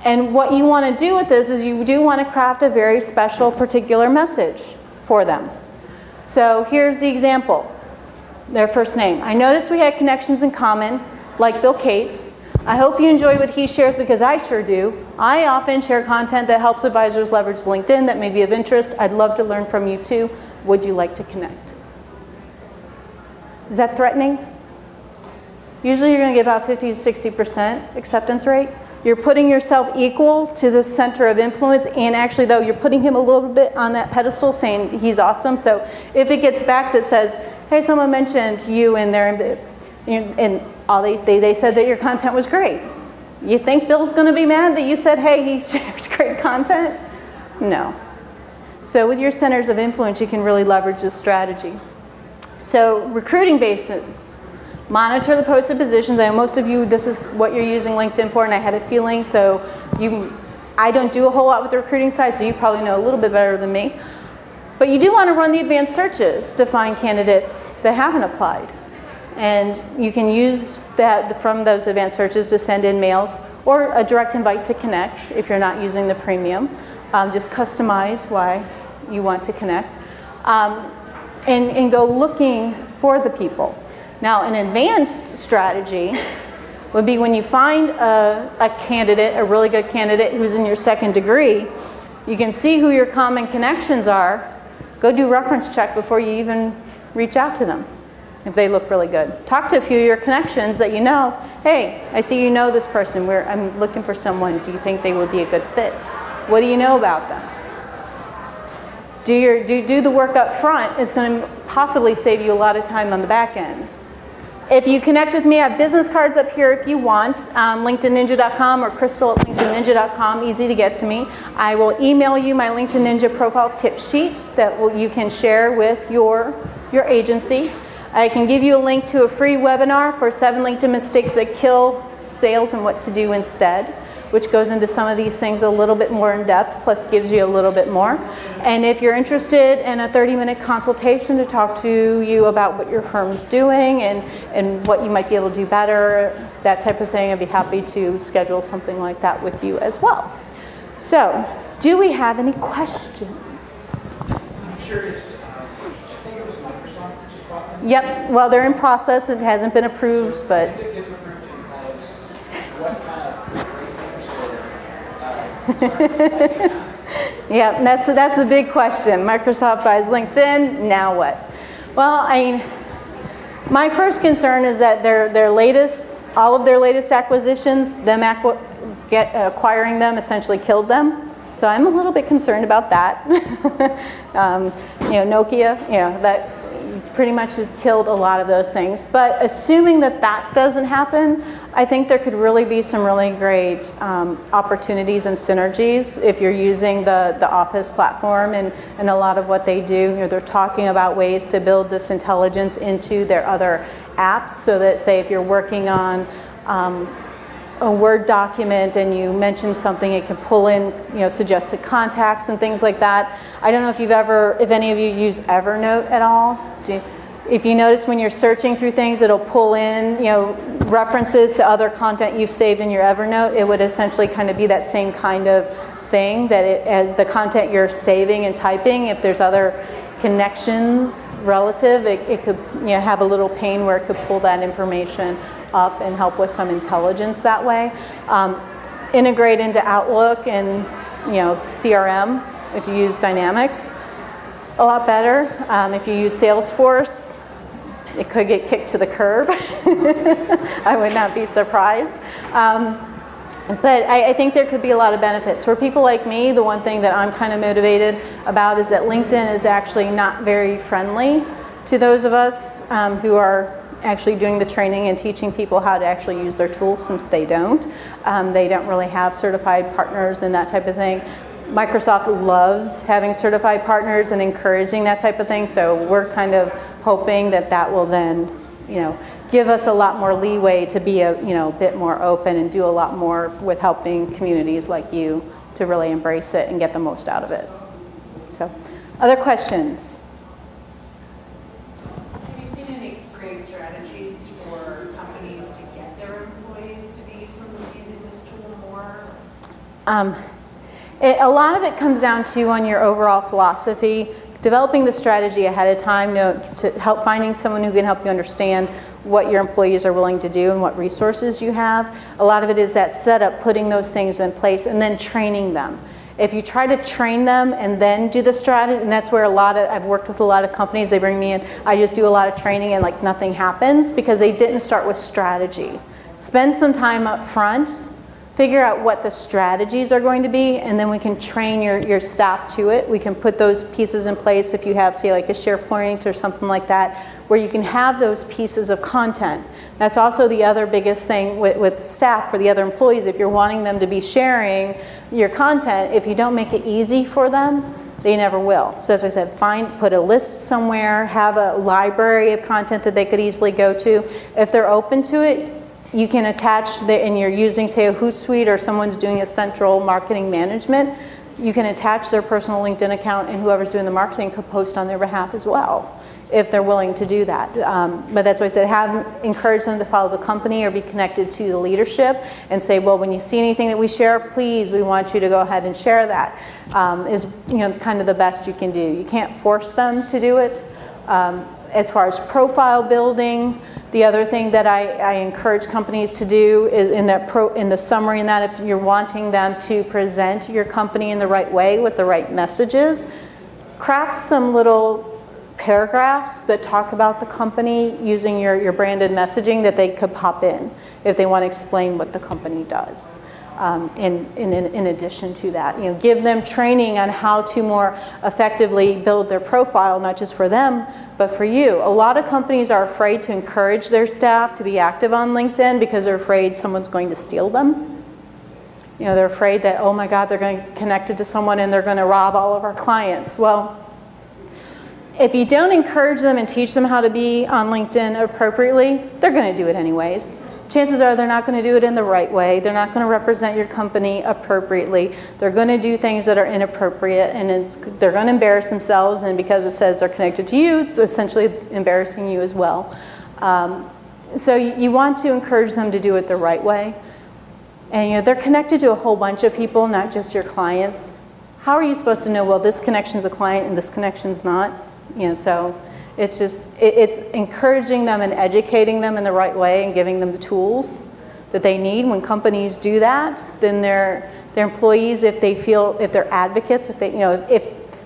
And what you want to do with this is you do want to craft a very special, particular message for them. So here's the example. Their first name. I noticed we had connections in common, like Bill Cates. I hope you enjoy what he shares, because I sure do. I often share content that helps advisors leverage LinkedIn that may be of interest. I'd love to learn from you too. Would you like to connect? Is that threatening? Usually you're going to get about 50 to 60% acceptance rate. You're putting yourself equal to the center of influence, and actually though, you're putting him a little bit on that pedestal saying he's awesome. So if it gets back that says, hey, someone mentioned you in there, and all they said that your content was great. You think Bill's going to be mad that you said, hey, he shares great content? No. So with your centers of influence, you can really leverage this strategy. So recruiting basis. Monitor the posted positions. I know most of you, this is what you're using LinkedIn for, and I had a feeling, so I don't do a whole lot with the recruiting side, so you probably know a little bit better than me. But you do want to run the advanced searches to find candidates that haven't applied. And you can use that from those advanced searches to send in mails or a direct invite to connect if you're not using the premium. Just customize why you want to connect. And go looking for the people. Now, an advanced strategy would be when you find a candidate, a really good candidate who's in your second degree, you can see who your common connections are. Go do reference check before you even reach out to them if they look really good. Talk to a few of your connections that you know. Hey, I see you know this person. I'm looking for someone. Do you think they would be a good fit? What do you know about them? Do the work up front. It's going to possibly save you a lot of time on the back end. If you connect with me, I have business cards up here if you want, LinkedInNinja.com or Crystal@LinkedInNinja.com, easy to get to me. I will email you my LinkedIn Ninja profile tip sheet that you can share with your agency. I can give you a link to a free webinar for 7 LinkedIn mistakes that kill sales and what to do instead, which goes into some of these things a little bit more in depth, plus gives you a little bit more. And if you're interested in a 30-minute consultation to talk to you about what your firm's doing and what you might be able to do better, that type of thing, I'd be happy to schedule something like that with you as well. So, do we have any questions? I'm curious, I think it was Microsoft that just bought them. Yep, well, they're in process. It hasn't been approved, but If it gets approved and closed, what kind of great things or yeah, and that's the big question. Microsoft buys LinkedIn, now what? Well, my first concern is that all of their latest acquisitions, acquiring them essentially killed them. So I'm a little bit concerned about that. Nokia, that pretty much has killed a lot of those things. But assuming that doesn't happen, I think there could really be some really great opportunities and synergies if you're using the Office platform and a lot of what they do. They're talking about ways to build this intelligence into their other apps, so that, say, if you're working on a Word document and you mention something, it can pull in, suggested contacts and things like that. I don't know if any of you use Evernote at all. If you notice when you're searching through things, it'll pull in, references to other content you've saved in your Evernote. It would essentially kind of be that same kind of thing, that as the content you're saving and typing, if there's other connections relative, it could have a little pane where it could pull that information up and help with some intelligence that way. Integrate into Outlook and CRM if you use Dynamics, a lot better. If you use Salesforce, it could get kicked to the curb. I would not be surprised. But I think there could be a lot of benefits. For people like me, the one thing that I'm kind of motivated about is that LinkedIn is actually not very friendly to those of us who are actually doing the training and teaching people how to actually use their tools, since they don't. They don't really have certified partners and that type of thing. Microsoft loves having certified partners and encouraging that type of thing, so we're kind of hoping that will then, give us a lot more leeway to be a bit more open and do a lot more with helping communities like you to really embrace it and get the most out of it. So, other questions? Have you seen any great strategies for companies to get their employees to be using this tool more? A lot of it comes down to on your overall philosophy, developing the strategy ahead of time, to help finding someone who can help you understand what your employees are willing to do and what resources you have. A lot of it is that setup, putting those things in place, and then training them. If you try to train them and then do the strategy, and that's where I've worked with a lot of companies, they bring me in, I just do a lot of training and nothing happens because they didn't start with strategy. Spend some time up front, figure out what the strategies are going to be, and then we can train your staff to it. We can put those pieces in place if you have, say, like a SharePoint or something like that, where you can have those pieces of content. That's also the other biggest thing with staff, for the other employees. If you're wanting them to be sharing your content, if you don't make it easy for them, they never will. So as I said, put a list somewhere, have a library of content that they could easily go to. If they're open to it, you can attach, and you're using, say, a Hootsuite, or someone's doing a central marketing management, you can attach their personal LinkedIn account, and whoever's doing the marketing could post on their behalf as well, if they're willing to do that. But that's why I said, encourage them to follow the company or be connected to the leadership and say, well, when you see anything that we share, please, we want you to go ahead and share that. Is kind of the best you can do. You can't force them to do it. As far as profile building, the other thing that I encourage companies to do is in the summary, in that if you're wanting them to present your company in the right way with the right messages, craft some little paragraphs that talk about the company using your branded messaging that they could pop in if they want to explain what the company does. In addition to that, give them training on how to more effectively build their profile, not just for them, but for you. A lot of companies are afraid to encourage their staff to be active on LinkedIn because they're afraid someone's going to steal them. They're afraid that, oh my God, they're going to get connected to someone and they're going to rob all of our clients. Well, if you don't encourage them and teach them how to be on LinkedIn appropriately, they're going to do it anyways. chances are they're not going to do it in the right way. They're not going to represent your company appropriately. They're going to do things that are inappropriate, and they're going to embarrass themselves, and because it says they're connected to you, it's essentially embarrassing you as well. So you want to encourage them to do it the right way. And they're connected to a whole bunch of people, not just your clients. How are you supposed to know, well, this connection's a client and this connection's not? So it's just, it's encouraging them and educating them in the right way and giving them the tools that they need. When companies do that, then their employees, if they're advocates, if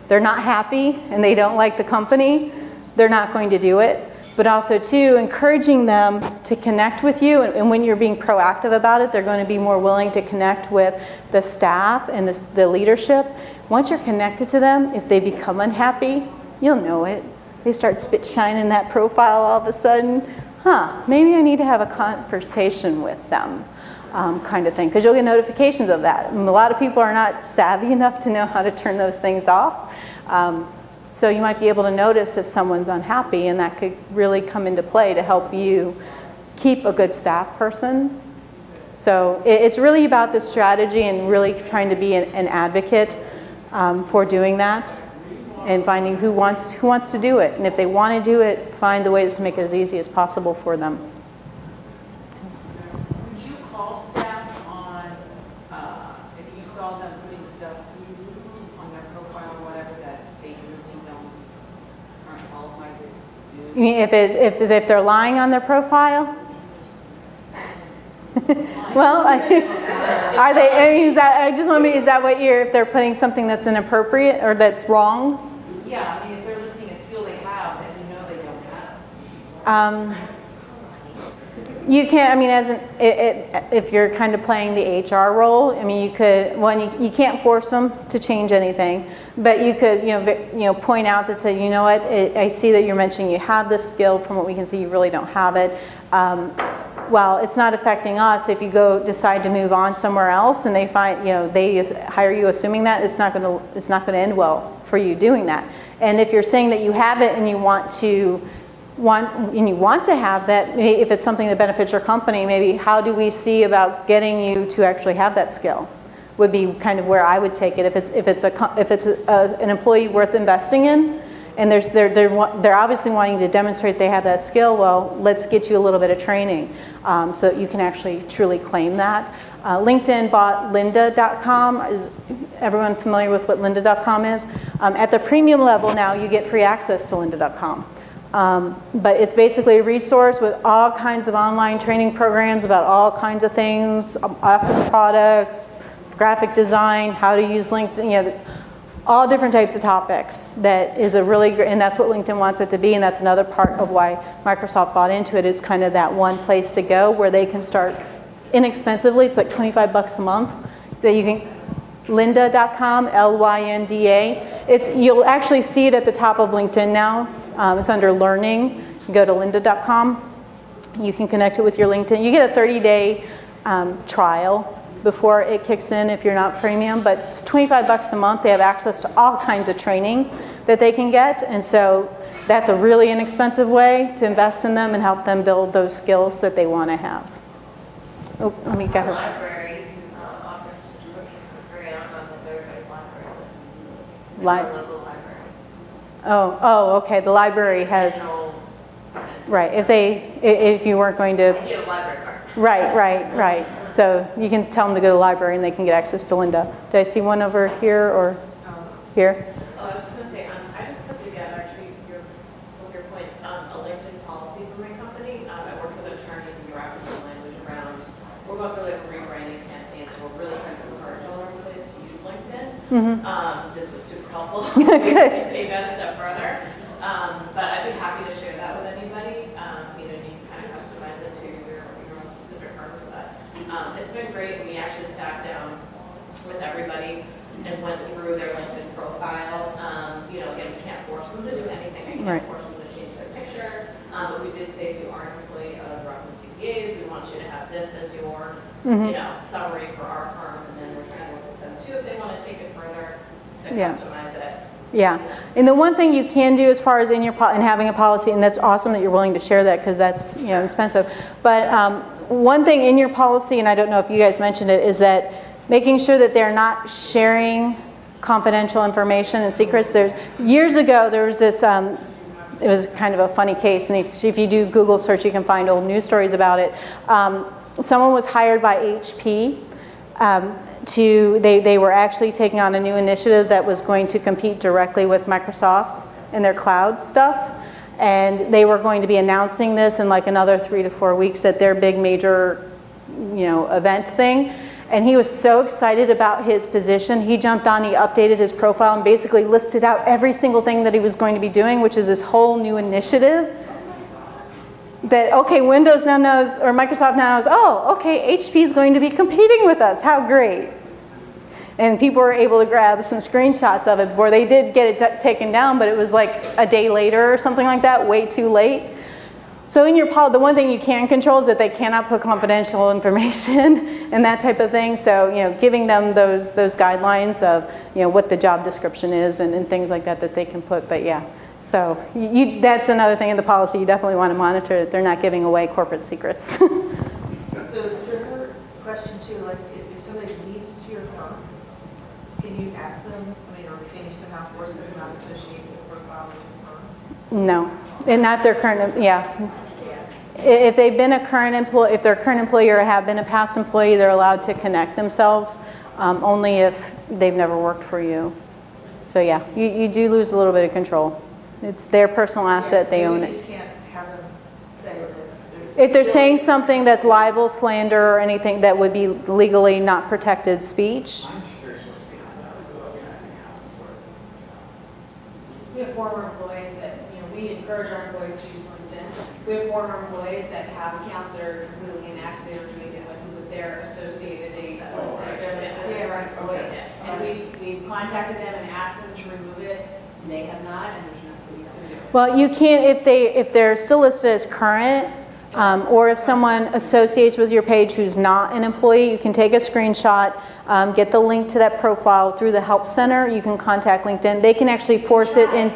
they're not happy and they don't like the company, they're not going to do it. But also, too, encouraging them to connect with you. And when you're being proactive about it, they're going to be more willing to connect with the staff and the leadership. Once you're connected to them, if they become unhappy, you'll know it. They start spit shining that profile all of a sudden. Maybe I need to have a conversation with them, kind of thing. Because you'll get notifications of that. And a lot of people are not savvy enough to know how to turn those things off. So you might be able to notice if someone's unhappy, and that could really come into play to help you keep a good staff person. So it's really about the strategy and really trying to be an advocate for doing that and finding who wants to do it. And if they want to do it, find the ways to make it as easy as possible for them. Would you call staff on, if you saw them putting stuff on their profile or whatever that they really aren't qualified to do? You mean if they're lying on their profile? Well, are they? I mean, is that what if they're putting something that's inappropriate or that's wrong? Yeah, I mean, if they're listing a skill they have that you know they don't have. You can't. I mean, if you're kind of playing the HR role, I mean, you could. You can't force them to change anything, but you could, point out that say, you know what, I see that you're mentioning you have this skill. From what we can see, you really don't have it. Well, it's not affecting us. If you decide to move on somewhere else, and they find, they hire you assuming that, it's not going to end well for you doing that. And if you're saying that you have it and you want to have that, if it's something that benefits your company, maybe how do we see about getting you to actually have that skill? Would be kind of where I would take it. If it's an employee worth investing in, and they're obviously wanting to demonstrate they have that skill, well, let's get you a little bit of training so that you can actually truly claim that. LinkedIn bought lynda.com. Is everyone familiar with what lynda.com is? At the premium level now, you get free access to lynda.com. But it's basically a resource with all kinds of online training programs about all kinds of things, office products, graphic design, how to use LinkedIn, all different types of topics. That is a really great, and that's what LinkedIn wants it to be, and that's another part of why Microsoft bought into it. It's kind of that one place to go where they can start inexpensively. It's like $25 a month that you can. Lynda.com, Lynda. You'll actually see it at the top of LinkedIn now. It's under Learning. You go to lynda.com. You can connect it with your LinkedIn. You get a 30-day trial before it kicks in if you're not premium, but it's $25 a month. They have access to all kinds of training that they can get, and so that's a really inexpensive way to invest in them and help them build those skills that they want to have. Oh, let me get her. Library offers a subscription for free. I don't know if everybody's library, but local library. Oh, okay. The library has. Right. If you weren't going to. If you have a library card. Right. So you can tell them to go to the library and they can get access to Lynda. Did I see one over here or here? Oh, I was just going to say, I just put together, actually, with your points, a LinkedIn policy for my company. I work with attorneys and drafting some language around. We're going through like a rebranding campaign, so we're really trying to encourage all our employees to use LinkedIn. This was super helpful. Good. We can take that a step further. But I'd be happy to share that with anybody. You can kind of customize it to your own specific purpose. But it's been great. We actually sat down with everybody and went through their LinkedIn profile. Again, we can't force them to do anything. I can't force them to change their picture. But we did say if you are an employee of Rockland CPAs, we want you to have this as your, summary for our firm. And then we're trying to work with them too if they want to take it further to customize it. Yeah, and the one thing you can do as far as in your and having a policy, and that's awesome that you're willing to share that because that's expensive. But one thing in your policy, and I don't know if you guys mentioned it, is that making sure that they're not sharing confidential information and secrets. Years ago, there was this, it was kind of a funny case, and if you do Google search, you can find old news stories about it. Someone was hired by HP they were actually taking on a new initiative that was going to compete directly with Microsoft and their cloud stuff. And they were going to be announcing this in like another 3 to 4 weeks at their big major, event thing. And he was so excited about his position, he jumped on, he updated his profile and basically listed out every single thing that he was going to be doing, which is this whole new initiative that, okay, Windows now knows, or Microsoft now knows, oh, okay, HP is going to be competing with us, how great. And people were able to grab some screenshots of it before they did get it taken down, but it was like a day later or something like that, way too late. So in your policy, the one thing you can control is that they cannot put confidential information and that type of thing. So, giving them those guidelines of, what the job description is and things like that they can put, but yeah. So that's another thing in the policy, you definitely want to monitor that they're not giving away corporate secrets. So to her question too, like if somebody leaves your firm, can you ask them, or can you somehow force them not to associate with the profile with your firm? No, and not their current, yeah. If they've been a current employee, if they're a current employee or have been a past employee, they're allowed to connect themselves, only if they've never worked for you. So yeah, you do lose a little bit of control. It's their personal asset, they own You it. just can't have them say that. If they're saying something that's libel, slander, or anything that would be legally not protected speech. We have former employees that, we encourage our employees to use LinkedIn. We have former employees that have accounts that are completely inactive, they don't do anything with their associated data listed. They're an employee. And we've contacted them and asked them to remove it. They have not, and there's nothing we can do. Well, you can't, if they're still listed as current, or if someone associates with your page who's not an employee, you can take a screenshot, get the link to that profile through the help center. You can contact LinkedIn. They can actually force it in.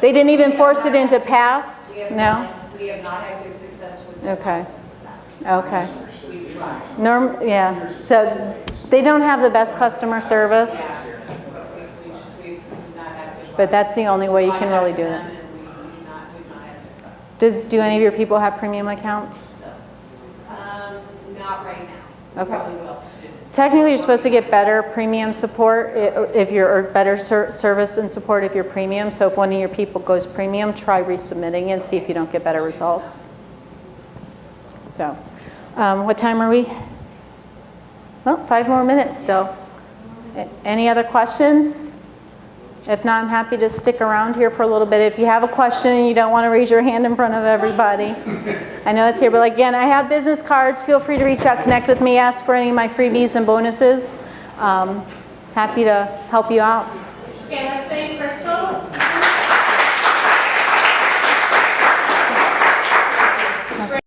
They didn't even force it into past? No? We have not had good success with Okay. that. Okay. We've tried. Yeah. So they don't have the best customer service, We've not had good. but that's the only way you can really do it. We've not had success. Do any of your people have premium accounts? Not right now. Okay. Probably will soon. Technically, you're supposed to get better premium support if you're, or better service and support if you're premium. So if one of your people goes premium, try resubmitting and see if you don't get better results. So, what time are we? Well, 5 more minutes still. Any other questions? If not, I'm happy to stick around here for a little bit. If you have a question and you don't want to raise your hand in front of everybody. I know it's here, but again, I have business cards. Feel free to reach out, connect with me, ask for any of my freebies and bonuses. Happy to help you out.